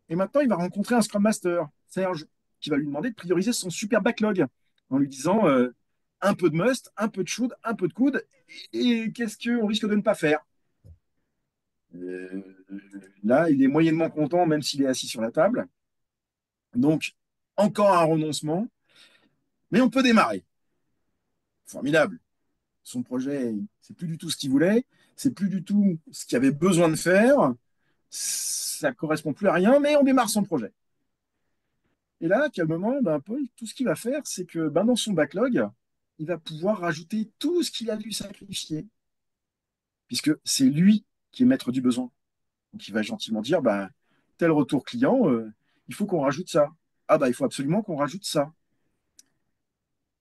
Et maintenant, il va rencontrer un Scrum Master, Serge, qui va lui demander de prioriser son super backlog en lui disant un peu de must, un peu de should, un peu de coude, et qu'est-ce qu'on risque de ne pas faire. Euh, Là, il est moyennement content, même s'il est assis sur la table. Donc, encore un renoncement, mais on peut démarrer. Formidable. Son projet, c'est plus du tout ce qu'il voulait, c'est plus du tout ce qu'il avait besoin de faire, ça correspond plus à rien, mais on démarre son projet. Et là, calmement, Paul, tout ce qu'il va faire, c'est que dans son backlog, il va pouvoir rajouter tout ce qu'il a dû sacrifier, puisque c'est lui qui est maître du besoin. Donc il va gentiment dire, tel retour client, il faut qu'on rajoute ça. Ah il faut absolument qu'on rajoute ça.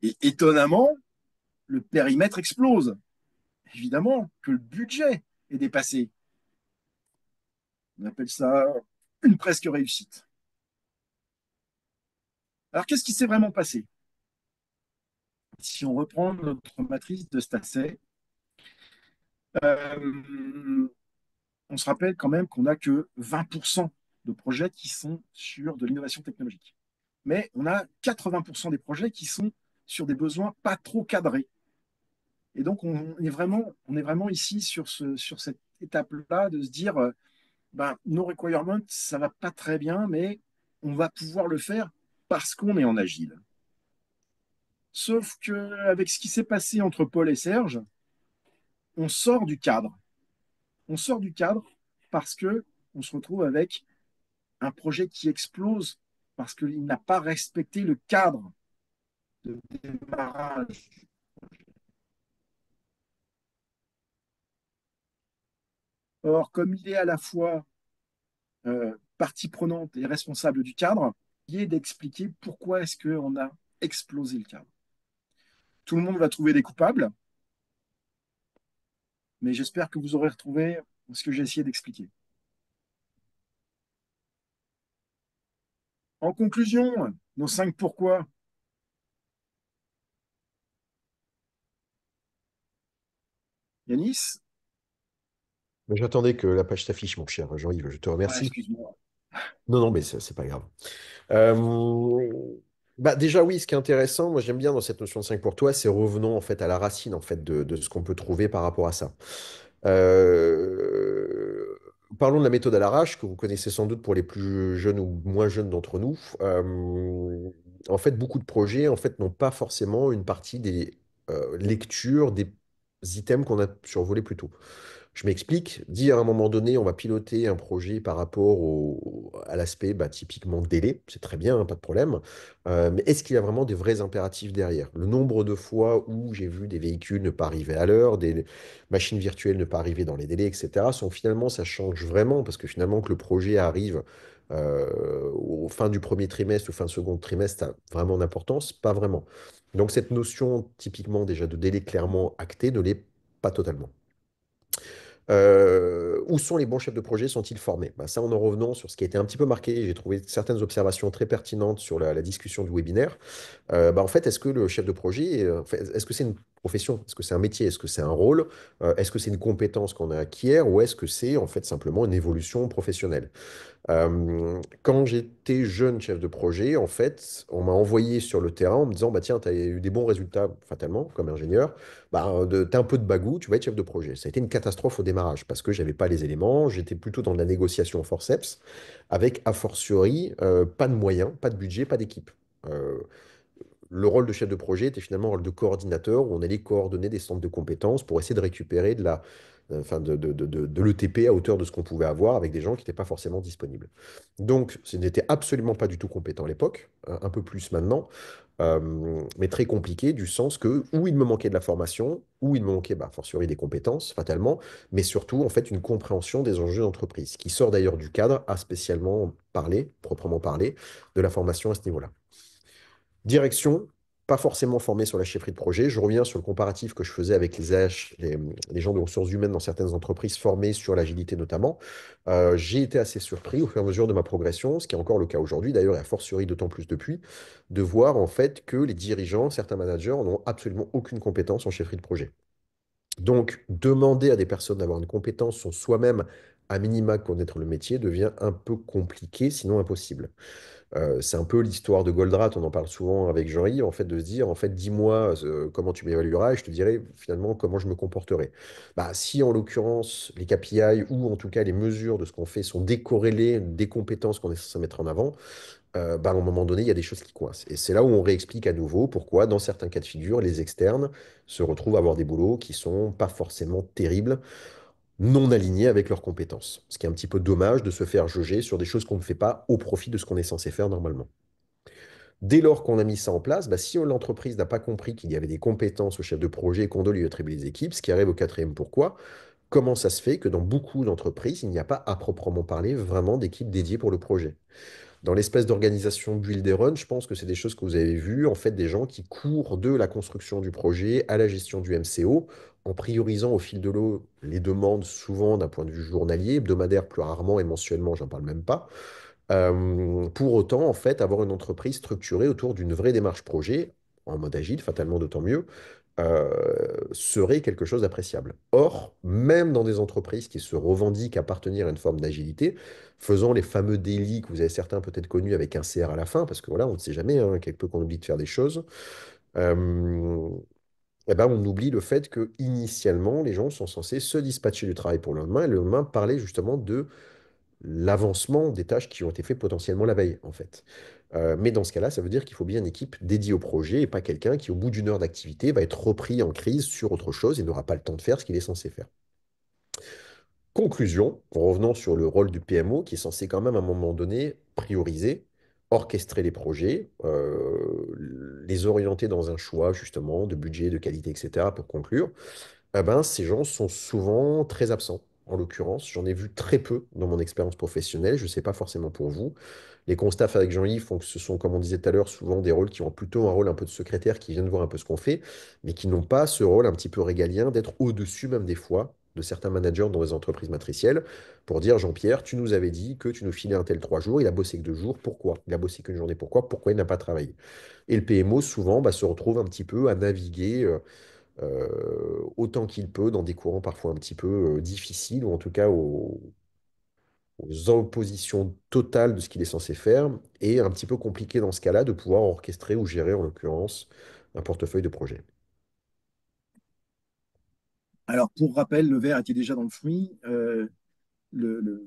Et étonnamment, le périmètre explose. Évidemment que le budget est dépassé. On appelle ça une presque réussite. Alors qu'est-ce qui s'est vraiment passé? Si on reprend notre matrice de Stacey, euh, on se rappelle quand même qu'on n'a que 20% de projets qui sont sur de l'innovation technologique. Mais on a 80% des projets qui sont sur des besoins pas trop cadrés. Et donc, on est vraiment ici sur cette étape-là de se dire, nos requirements, ça va pas très bien, mais on va pouvoir le faire parce qu'on est en agile. Sauf qu'avec ce qui s'est passé entre Paul et Serge, on sort du cadre. On sort du cadre parce que on se retrouve avec un projet qui explose parce qu'il n'a pas respecté le cadre de démarrage. Or, comme il est à la fois partie prenante et responsable du cadre, il est d'expliquer pourquoi est-ce qu'on a explosé le cadre. Tout le monde va trouver des coupables, mais j'espère que vous aurez retrouvé ce que j'ai essayé d'expliquer. En conclusion, nos 5 pourquoi. Yanis.
Mais j'attendais que la page s'affiche, mon cher Jean-Yves, je te remercie.
Excuse-moi.
Non, non, mais c'est pas grave. Euh, déjà, oui, ce qui est intéressant, moi j'aime bien dans cette notion de 5 pour toi, c'est revenons en fait à la racine en fait de ce qu'on peut trouver par rapport à ça. Euh, Parlons de la méthode à l'arrache, que vous connaissez sans doute pour les plus jeunes ou moins jeunes d'entre nous. En fait, beaucoup de projets en fait, n'ont pas forcément une partie des lectures des items qu'on a survolés plus tôt. Je m'explique. Dire à un moment donné, on va piloter un projet par rapport à l'aspect typiquement délai, c'est très bien, hein, pas de problème. Mais est-ce qu'il y a vraiment des vrais impératifs derrière? Le nombre de fois où j'ai vu des véhicules ne pas arriver à l'heure, des machines virtuelles ne pas arriver dans les délais, etc., sont finalement, ça change vraiment, parce que finalement, que le projet arrive au fin du premier trimestre ou fin de second trimestre, ça a vraiment d'importance? Pas vraiment. Donc cette notion typiquement déjà de délai clairement acté ne l'est pas totalement. Où sont les bons chefs de projet? Sont-ils formés? Ça, en revenant sur ce qui a été un petit peu marqué, j'ai trouvé certaines observations très pertinentes sur la discussion du webinaire. En fait, est-ce que le chef de projet, est-ce que c'est une profession? Est-ce que c'est un métier? Est-ce que c'est un rôle? Est-ce que c'est une compétence qu'on acquiert? Ou est-ce que c'est en fait simplement une évolution professionnelle? Quand j'étais jeune chef de projet, en fait, on m'a envoyé sur le terrain en me disant, bah tiens, tu as eu des bons résultats fatalement comme ingénieur, bah, tu as un peu de bagou, tu vas être chef de projet. Ça a été une catastrophe au démarrage parce que j'avais pas les éléments, j'étais plutôt dans de la négociation au forceps, avec a fortiori pas de moyens, pas de budget, pas d'équipe. Euh, le rôle de chef de projet était finalement un rôle de coordinateur où on allait coordonner des centres de compétences pour essayer de récupérer enfin de l'ETP à hauteur de ce qu'on pouvait avoir avec des gens qui n'étaient pas forcément disponibles. Donc, ce n'était absolument pas du tout compétent à l'époque, un peu plus maintenant, mais très compliqué du sens que où il me manquait de la formation, où il me manquait, bah, a fortiori des compétences, fatalement, mais surtout, en fait, une compréhension des enjeux d'entreprise, qui sort d'ailleurs du cadre à spécialement parler, proprement parler, de la formation à ce niveau-là. Direction, pas forcément formé sur la chefferie de projet. Je reviens sur le comparatif que je faisais avec les AH, les gens de ressources humaines dans certaines entreprises formés sur l'agilité notamment. J'ai été assez surpris au fur et à mesure de ma progression, ce qui est encore le cas aujourd'hui d'ailleurs, et a fortiori d'autant plus depuis, de voir en fait que les dirigeants, certains managers n'ont absolument aucune compétence en chefferie de projet. Donc, demander à des personnes d'avoir une compétence sur soi-même, à minima connaître le métier, devient un peu compliqué, sinon impossible. C'est un peu l'histoire de Goldratt, on en parle souvent avec Jean-Yves, en fait, de se dire, en fait, dis-moi comment tu m'évalueras et je te dirai finalement comment je me comporterai. Bah, si en l'occurrence, les KPI ou en tout cas les mesures de ce qu'on fait sont décorrélées des compétences qu'on est censé mettre en avant, bah, à un moment donné, il y a des choses qui coincent. Et c'est là où on réexplique à nouveau pourquoi, dans certains cas de figure, les externes se retrouvent à avoir des boulots qui sont pas forcément terribles, non alignés avec leurs compétences. Ce qui est un petit peu dommage de se faire juger sur des choses qu'on ne fait pas au profit de ce qu'on est censé faire normalement. Dès lors qu'on a mis ça en place, bah, si l'entreprise n'a pas compris qu'il y avait des compétences au chef de projet et qu'on doit lui attribuer les équipes, ce qui arrive au quatrième pourquoi, comment ça se fait que dans beaucoup d'entreprises, il n'y a pas à proprement parler vraiment d'équipe dédiée pour le projet? Dans l'espèce d'organisation build and run, je pense que c'est des choses que vous avez vues, en fait, des gens qui courent de la construction du projet à la gestion du MCO, en priorisant au fil de l'eau les demandes, souvent d'un point de vue journalier, hebdomadaire plus rarement et mensuellement, j'en parle même pas. Pour autant, en fait, avoir une entreprise structurée autour d'une vraie démarche projet, en mode agile, fatalement d'autant mieux, serait quelque chose d'appréciable. Or, même dans des entreprises qui se revendiquent appartenir à une forme d'agilité, faisant les fameux délits que vous avez certains peut-être connus avec un CR à la fin, parce que voilà, on ne sait jamais, hein, quelque peu qu'on oublie de faire des choses, euh, eh ben, on oublie le fait que initialement, les gens sont censés se dispatcher du travail pour le lendemain, et le lendemain parler justement de l'avancement des tâches qui ont été faites potentiellement la veille, en fait. Mais dans ce cas-là, ça veut dire qu'il faut bien une équipe dédiée au projet et pas quelqu'un qui, au bout d'une heure d'activité, va être repris en crise sur autre chose et n'aura pas le temps de faire ce qu'il est censé faire. Conclusion, en revenant sur le rôle du PMO, qui est censé quand même à un moment donné prioriser, orchestrer les projets, les orienter dans un choix justement de budget, de qualité, etc. pour conclure, eh ben, ces gens sont souvent très absents. En l'occurrence, j'en ai vu très peu dans mon expérience professionnelle. Je ne sais pas forcément pour vous. Les constats faits avec Jean-Yves font que ce sont, comme on disait tout à l'heure, souvent des rôles qui ont plutôt un rôle un peu de secrétaire, qui viennent voir un peu ce qu'on fait, mais qui n'ont pas ce rôle un petit peu régalien d'être au-dessus même des fois de certains managers dans les entreprises matricielles pour dire, Jean-Pierre, tu nous avais dit que tu nous filais un tel 3 jours, il a bossé que 2 jours, pourquoi? Il a bossé qu'une journée, pourquoi il n'a pas travaillé? Et le PMO, souvent, bah, se retrouve un petit peu à naviguer autant qu'il peut dans des courants parfois un petit peu difficiles, ou en tout cas aux oppositions totales de ce qu'il est censé faire, et un petit peu compliqué dans ce cas-là de pouvoir orchestrer ou gérer, en l'occurrence, un portefeuille de projet.
Alors, pour rappel, le verre était déjà dans le fruit. Le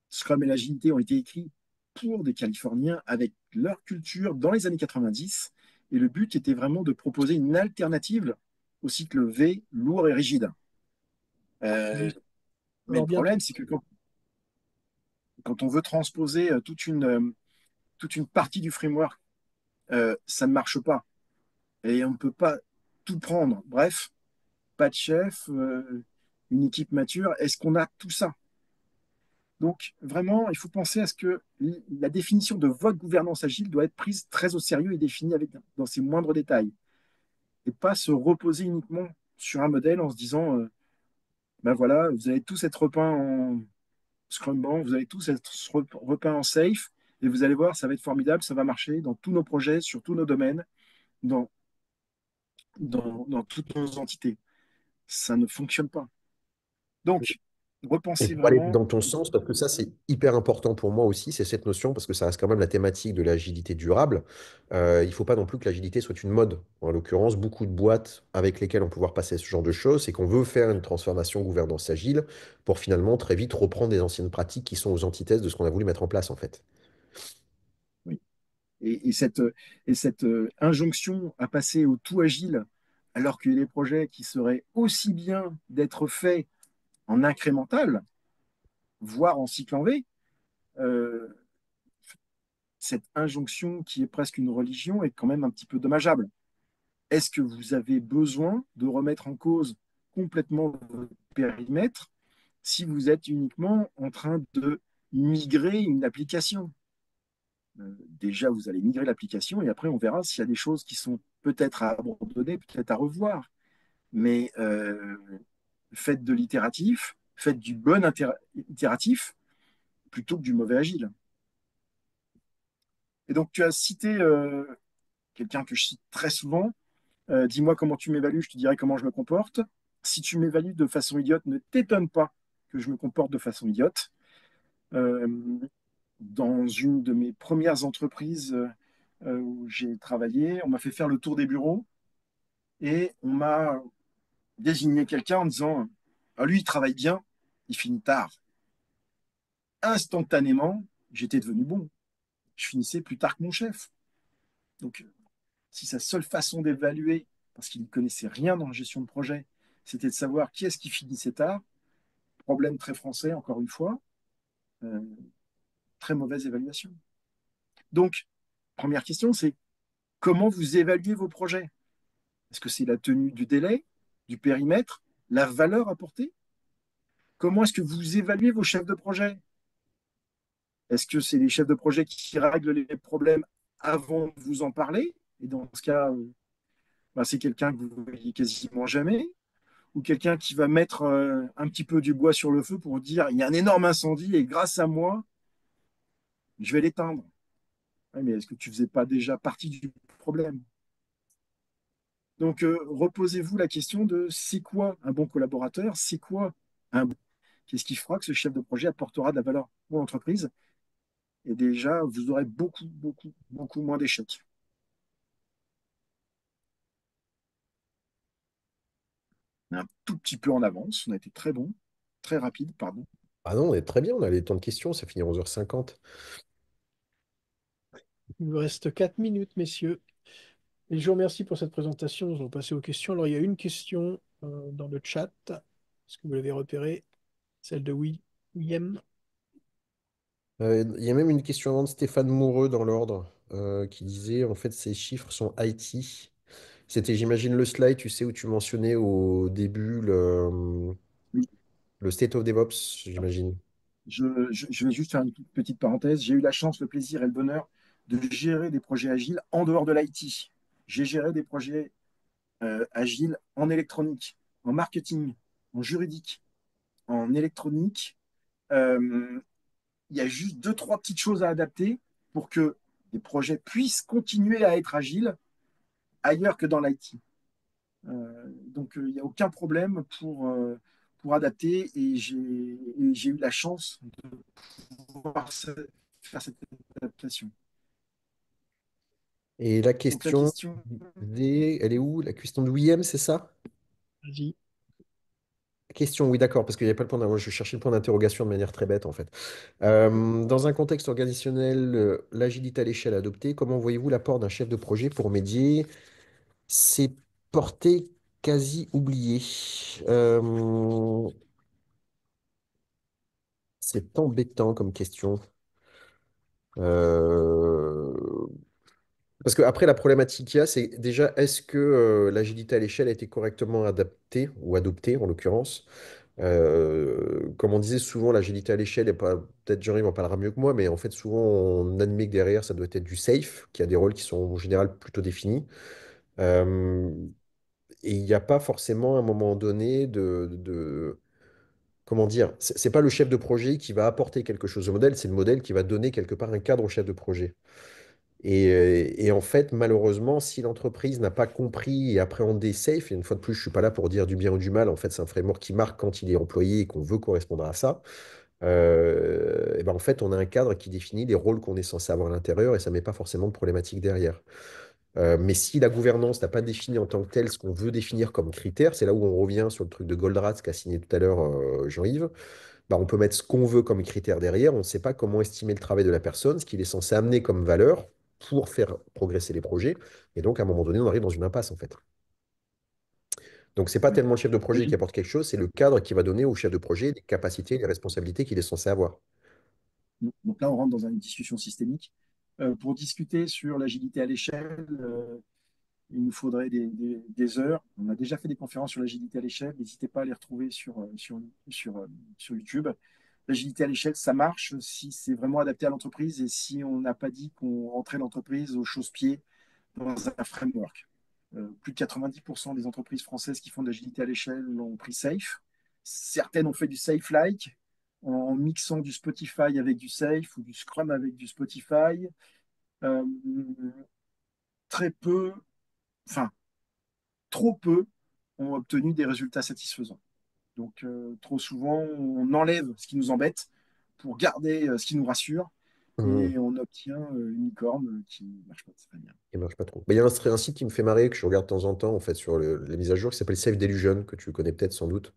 Scrum et l'agilité ont été écrits pour des Californiens avec leur culture dans les années 90. Et le but était vraiment de proposer une alternative au cycle V lourd et rigide. Euh,
Oui.
mais
Alors
le
bientôt.
problème, c'est que quand on veut transposer toute une partie du framework, ça ne marche pas. Et on ne peut pas tout prendre. Bref, pas de chef, une équipe mature. Est-ce qu'on a tout ça? Donc, vraiment, il faut penser à ce que la définition de votre gouvernance agile doit être prise très au sérieux et définie dans ses moindres détails. Et pas se reposer uniquement sur un modèle en se disant, ben voilà, vous allez tous être repeints en Scrum Band, vous allez tous être repeints en Safe, et vous allez voir, ça va être formidable, ça va marcher dans tous nos projets, sur tous nos domaines, dans, dans toutes nos entités. Ça ne fonctionne pas. Donc,
Et
Repensez
pour aller
vraiment.
dans ton sens, parce que ça, c'est hyper important pour moi aussi, c'est cette notion, parce que ça reste quand même la thématique de l'agilité durable. Il ne faut pas non plus que l'agilité soit une mode. En l'occurrence, beaucoup de boîtes avec lesquelles on peut pouvoir passer ce genre de choses, c'est qu'on veut faire une transformation gouvernance agile pour finalement très vite reprendre des anciennes pratiques qui sont aux antithèses de ce qu'on a voulu mettre en place, en fait.
Oui. Et cette injonction à passer au tout agile, alors qu'il y a des projets qui seraient aussi bien d'être faits en incrémental, voire en cycle en V, euh, cette injonction qui est presque une religion est quand même un petit peu dommageable. Est-ce que vous avez besoin de remettre en cause complètement votre périmètre si vous êtes uniquement en train de migrer une application? Déjà, vous allez migrer l'application et après, on verra s'il y a des choses qui sont peut-être à abandonner, peut-être à revoir. Mais faites de l'itératif, faites du bon itératif plutôt que du mauvais agile. Et donc, tu as cité quelqu'un que je cite très souvent. Dis-moi comment tu m'évalues, je te dirai comment je me comporte. Si tu m'évalues de façon idiote, ne t'étonne pas que je me comporte de façon idiote. Euh, dans une de mes premières entreprises où j'ai travaillé, on m'a fait faire le tour des bureaux et on m'a désigné quelqu'un en disant ah, lui, il travaille bien, il finit tard. Instantanément, j'étais devenu bon. Je finissais plus tard que mon chef. Donc, si sa seule façon d'évaluer, parce qu'il ne connaissait rien dans la gestion de projet, c'était de savoir qui est-ce qui finissait tard, problème très français, encore une fois, euh, très mauvaise évaluation. Donc, première question, c'est comment vous évaluez vos projets? Est-ce que c'est la tenue du délai, du périmètre, la valeur apportée? Comment est-ce que vous évaluez vos chefs de projet? Est-ce que c'est les chefs de projet qui règlent les problèmes avant de vous en parler? Et dans ce cas, bah, c'est quelqu'un que vous ne voyez quasiment jamais, ou quelqu'un qui va mettre un petit peu du bois sur le feu pour dire il y a un énorme incendie et grâce à moi, je vais l'éteindre. Ouais, mais est-ce que tu ne faisais pas déjà partie du problème? Donc, reposez-vous la question de c'est quoi un bon collaborateur? C'est quoi un Qu'est-ce qui fera que ce chef de projet apportera de la valeur pour l'entreprise? Et déjà, vous aurez beaucoup, beaucoup, beaucoup moins d'échecs. On est un tout petit peu en avance. On a été très bon, très rapide, pardon.
Ah non, on est très bien, on a les temps de questions, ça finit à 11h50.
Il vous reste 4 minutes, messieurs. Et je vous remercie pour cette présentation. Nous allons passer aux questions. Alors, il y a une question dans le chat. Est-ce que vous l'avez repérée? Celle de William.
Il y a même une question avant de Stéphane Moureux dans l'ordre qui disait en fait ces chiffres sont IT. C'était, j'imagine, le slide, tu sais, où tu mentionnais au début
Oui.
le State of DevOps, j'imagine.
Je vais juste faire une petite parenthèse. J'ai eu la chance, le plaisir et le bonheur de gérer des projets agiles en dehors de l'IT. J'ai géré des projets agiles en électronique, en marketing, en juridique, en électronique. Euh, il y a juste deux, trois petites choses à adapter pour que des projets puissent continuer à être agiles ailleurs que dans l'IT. Donc, il n'y a aucun problème pour adapter et j'ai eu la chance de pouvoir faire cette adaptation.
Et la
Donc, la
question,
question,
elle est où? La question de William, c'est ça?
Vas-y.
Question, oui, d'accord, parce qu'il n'y a pas le point d'interrogation. Je cherchais le point d'interrogation de manière très bête, en fait. Dans un contexte organisationnel, l'agilité à l'échelle adoptée, comment voyez-vous l'apport d'un chef de projet pour médier ces portées quasi oubliées? Euh, c'est embêtant comme question. Euh, Parce que après, la problématique qu'il y a, c'est déjà, est-ce que l'agilité à l'échelle a été correctement adaptée ou adoptée, en l'occurrence? Comme on disait souvent, l'agilité à l'échelle, et pas, peut-être Jean-Yves en parlera mieux que moi, mais en fait, souvent, on admet que derrière, ça doit être du safe, qui a des rôles qui sont en général plutôt définis. Euh, et il n'y a pas forcément, à un moment donné, comment dire, c'est pas le chef de projet qui va apporter quelque chose au modèle, c'est le modèle qui va donner quelque part un cadre au chef de projet. Et en fait, malheureusement, si l'entreprise n'a pas compris et appréhendé SAFe, et une fois de plus, je ne suis pas là pour dire du bien ou du mal, en fait, c'est un framework qui marque quand il est employé et qu'on veut correspondre à ça, et ben en fait, on a un cadre qui définit les rôles qu'on est censé avoir à l'intérieur et ça ne met pas forcément de problématique derrière. Mais si la gouvernance n'a pas défini en tant que telle ce qu'on veut définir comme critère, c'est là où on revient sur le truc de Goldratt qu'a signé tout à l'heure Jean-Yves. Bah, on peut mettre ce qu'on veut comme critère derrière, on ne sait pas comment estimer le travail de la personne, ce qu'il est censé amener comme valeur pour faire progresser les projets. Et donc, à un moment donné, on arrive dans une impasse, en fait. Donc, ce n'est pas
Oui.
tellement le chef de projet qui
Oui.
apporte quelque chose, c'est le cadre qui va donner au chef de projet les capacités, les responsabilités qu'il est censé avoir.
Donc là, on rentre dans une discussion systémique. Pour discuter sur l'agilité à l'échelle, il nous faudrait des heures. On a déjà fait des conférences sur l'agilité à l'échelle. N'hésitez pas à les retrouver sur YouTube. L'agilité à l'échelle, ça marche si c'est vraiment adapté à l'entreprise et si on n'a pas dit qu'on rentrait l'entreprise au chausse-pied dans un framework. Plus de 90% des entreprises françaises qui font de l'agilité à l'échelle ont pris Safe. Certaines ont fait du Safe-like en mixant du Spotify avec du Safe ou du Scrum avec du Spotify. Euh, Très peu, enfin, trop peu ont obtenu des résultats satisfaisants. Donc, trop souvent, on enlève ce qui nous embête pour garder ce qui nous rassure
Mmh.
et on obtient une licorne qui ne marche pas très bien.
Il marche pas trop. Mais il y a un site qui me fait marrer, que je regarde de temps en temps, en fait, sur les mises à jour, qui s'appelle Safe Delusion, que tu connais peut-être sans doute,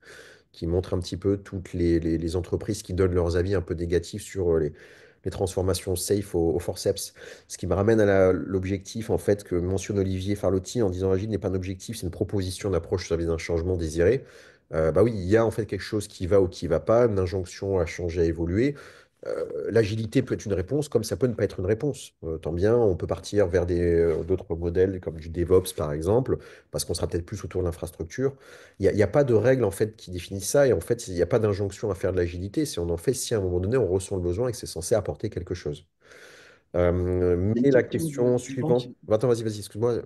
qui montre un petit peu toutes les entreprises qui donnent leurs avis un peu négatifs sur les transformations safe au forceps. Ce qui me ramène à l'objectif en fait que mentionne Olivier Farlotti en disant Agile n'est pas un objectif, c'est une proposition d'approche au service d'un changement désiré. Bah oui, il y a en fait quelque chose qui va ou qui ne va pas, une injonction à changer, à évoluer. L'agilité peut être une réponse, comme ça peut ne pas être une réponse. Tant bien, on peut partir vers d'autres modèles comme du DevOps par exemple, parce qu'on sera peut-être plus autour de l'infrastructure. Il y a pas de règles en fait qui définissent ça, et en fait, il n'y a pas d'injonction à faire de l'agilité. Si on en fait, si à un moment donné on ressent le besoin et que c'est censé apporter quelque chose.
Il y a une
Mais la
question
question
d'Yvan
suivante. Attends, vas-y, excuse-moi.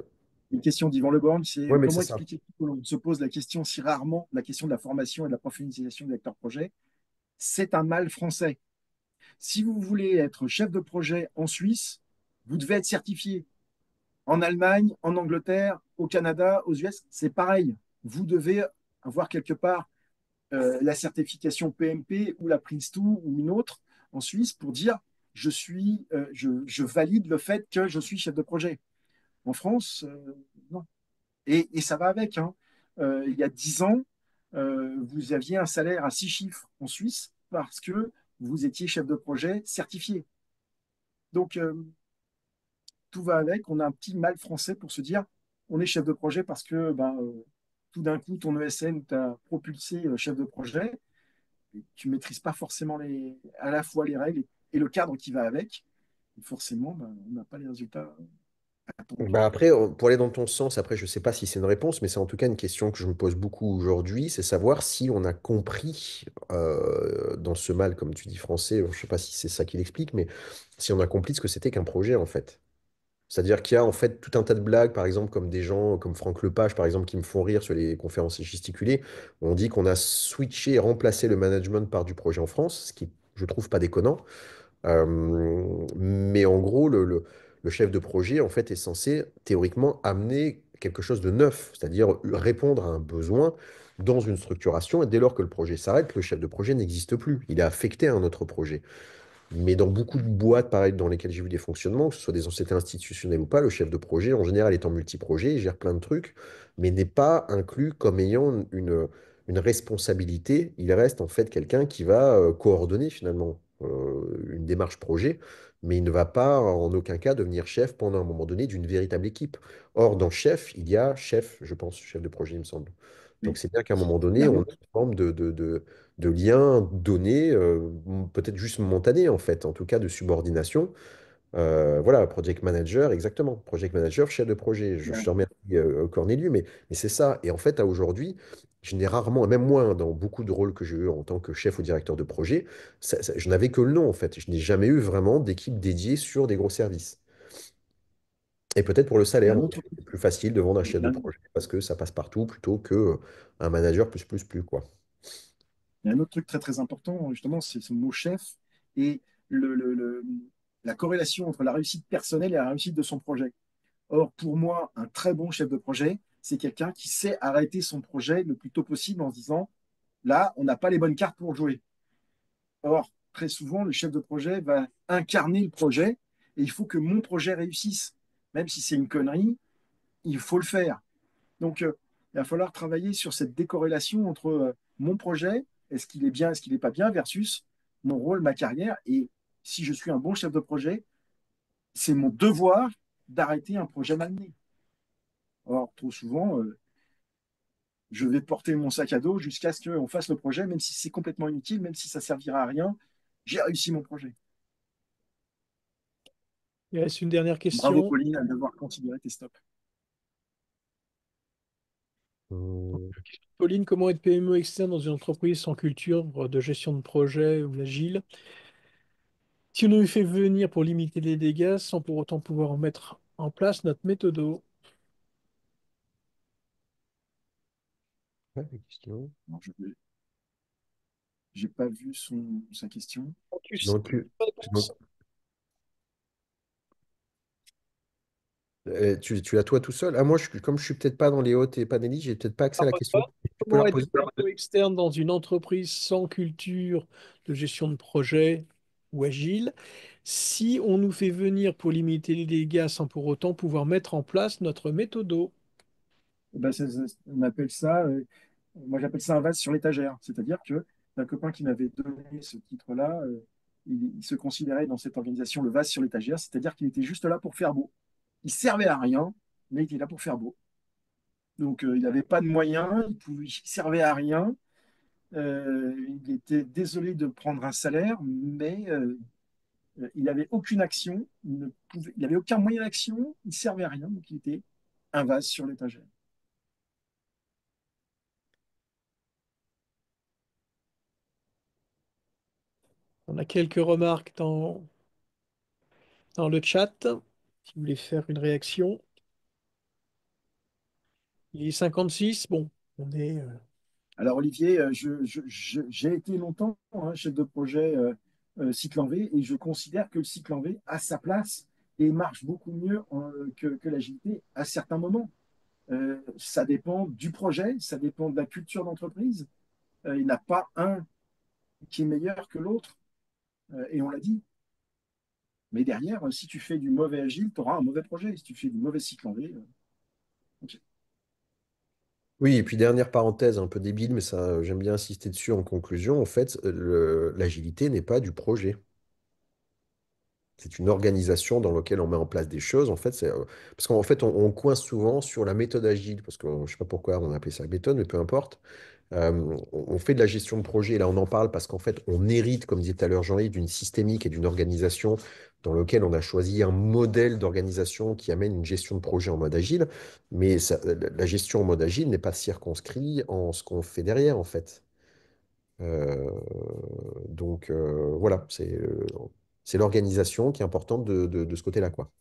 une question d'Yvan Le Borgne, c'est
Oui, mais c'est
comment
ça.
expliquer que l'on se pose la question si rarement, la question de la formation et de la professionnalisation des acteurs projets. C'est un mal français. Si vous voulez être chef de projet en Suisse, vous devez être certifié. En Allemagne, en Angleterre, au Canada, aux US, c'est pareil. Vous devez avoir quelque part la certification PMP ou la Prince2 ou une autre en Suisse pour dire je valide le fait que je suis chef de projet. En France, non. Et ça va avec. Hein. Il y a 10 ans, vous aviez un salaire à 6 chiffres en Suisse parce que vous étiez chef de projet certifié. Donc, tout va avec. On a un petit mal français pour se dire on est chef de projet parce que tout d'un coup, ton ESN t'a propulsé chef de projet. Et tu ne maîtrises pas forcément à la fois les règles et le cadre qui va avec. Et forcément, on n'a pas les résultats attendus.
Bah après, pour aller dans ton sens, après, je ne sais pas si c'est une réponse, mais c'est en tout cas une question que je me pose beaucoup aujourd'hui, c'est savoir si on a compris dans ce mal, comme tu dis français, je ne sais pas si c'est ça qui l'explique, mais si on a compris ce que c'était qu'un projet en fait. C'est-à-dire qu'il y a en fait tout un tas de blagues, par exemple, comme des gens comme Franck Lepage, par exemple, qui me font rire sur les conférences gesticulées. On dit qu'on a switché et remplacé le management par du projet en France, ce qui, je trouve, pas déconnant. Mais en gros, le chef de projet, en fait, est censé théoriquement amener quelque chose de neuf, c'est-à-dire répondre à un besoin dans une structuration. Et dès lors que le projet s'arrête, le chef de projet n'existe plus. Il est affecté à un autre projet. Mais dans beaucoup de boîtes, pareil, dans lesquelles j'ai vu des fonctionnements, que ce soit des sociétés institutionnelles ou pas, le chef de projet, en général, est en multi-projet, il gère plein de trucs, mais n'est pas inclus comme ayant une responsabilité. Il reste en fait quelqu'un qui va coordonner finalement une démarche projet, mais il ne va pas en aucun cas devenir chef pendant un moment donné d'une véritable équipe. Or, dans chef, il y a chef, je pense, chef de projet, il me semble. Donc
Mais
c'est bien qu'à un moment
il y
donné,
a un
on a
autre,
une forme de lien donné, peut-être juste momentané en fait, en tout cas de subordination. Voilà, project manager, exactement. Project manager, chef de projet.
il y
Je
a-
te remercie, Cornelius, mais c'est ça. Et en fait, à aujourd'hui, je n'ai rarement, même moi, hein, dans beaucoup de rôles que j'ai eu en tant que chef ou directeur de projet, je n'avais que le nom en fait. Je n'ai jamais eu vraiment d'équipe dédiée sur des gros services. Et peut-être pour le
il y a
salaire,
un
en
autre,
effet, c'est plus facile de vendre un
il
chef
y
de
a un-
projet parce que ça passe partout plutôt que un manager plus, quoi.
il y a un autre truc très très important, justement, c'est ce mot chef et le, le, le- la corrélation entre la réussite personnelle et la réussite de son projet. Or, pour moi, un très bon chef de projet, c'est quelqu'un qui sait arrêter son projet le plus tôt possible en se disant, là, on n'a pas les bonnes cartes pour jouer. Or, très souvent, le chef de projet va incarner le projet et il faut que mon projet réussisse. Même si c'est une connerie, il faut le faire. Donc, il va falloir travailler sur cette décorrélation entre mon projet, est-ce qu'il est bien, est-ce qu'il n'est pas bien, versus mon rôle, ma carrière. Et si je suis un bon chef de projet, c'est mon devoir d'arrêter un projet mal mené. Or, trop souvent, je vais porter mon sac à dos jusqu'à ce qu'on fasse le projet, même si c'est complètement inutile, même si ça servira à rien. J'ai réussi mon projet.
Il reste une dernière
Bravo,
question.
Pauline, à devoir considérer tes stops.
Hum,
Pauline, comment être PME externe dans une entreprise sans culture de gestion de projet ou agile? Si on nous fait venir pour limiter les dégâts sans pour autant pouvoir mettre en place notre méthode.
ouais, la question.
Alors, je n'ai pas vu sa question.
Tu sais
Donc,
pas
tu,
réponse.
tu l'as toi tout seul? Ah, moi, comme je suis peut-être pas dans les hôtes et panélistes, j'ai peut-être pas accès à la question. Tu peux
Comment
la
être
reposer?
PME externe dans une entreprise sans culture de gestion de projet ou agile si on nous fait venir pour limiter les dégâts sans pour autant pouvoir mettre en place notre méthode?
Eh ben, on appelle ça, moi j'appelle ça un vase sur l'étagère. C'est-à-dire que un copain qui m'avait donné ce titre-là, il se considérait dans cette organisation le vase sur l'étagère, c'est-à-dire qu'il était juste là pour faire beau. Il servait à rien, mais il était là pour faire beau. Donc il n'avait pas de moyens, il servait à rien. Il était désolé de prendre un salaire, mais il n'avait aucune action, il n'avait aucun moyen d'action, il servait à rien, donc il était un vase sur l'étagère.
On a quelques remarques dans le chat. Si vous voulez faire une réaction. Il est 56. Bon, on est.
Alors Olivier, j'ai été longtemps chef de projet cycle en V et je considère que le cycle en V a sa place et marche beaucoup mieux que l'agilité à certains moments. Ça dépend du projet, ça dépend de la culture d'entreprise. Il n'y en a pas un qui est meilleur que l'autre, et on l'a dit. Mais derrière, si tu fais du mauvais agile, tu auras un mauvais projet. Si tu fais du mauvais cycle en V, ok.
Oui, et puis dernière parenthèse un peu débile, mais ça, j'aime bien insister dessus en conclusion. En fait, l'agilité n'est pas du projet. C'est une organisation dans laquelle on met en place des choses. En fait, parce qu'en fait, on coince souvent sur la méthode agile, parce que je ne sais pas pourquoi on a appelé ça méthode, mais peu importe. On fait de la gestion de projet, et là on en parle parce qu'en fait, on hérite, comme disait tout à l'heure Jean-Yves, d'une systémique et d'une organisation dans lequel on a choisi un modèle d'organisation qui amène une gestion de projet en mode agile. Mais la gestion en mode agile n'est pas circonscrite en ce qu'on fait derrière, en fait. Euh, donc voilà, c'est l'organisation qui est importante de ce côté-là, quoi.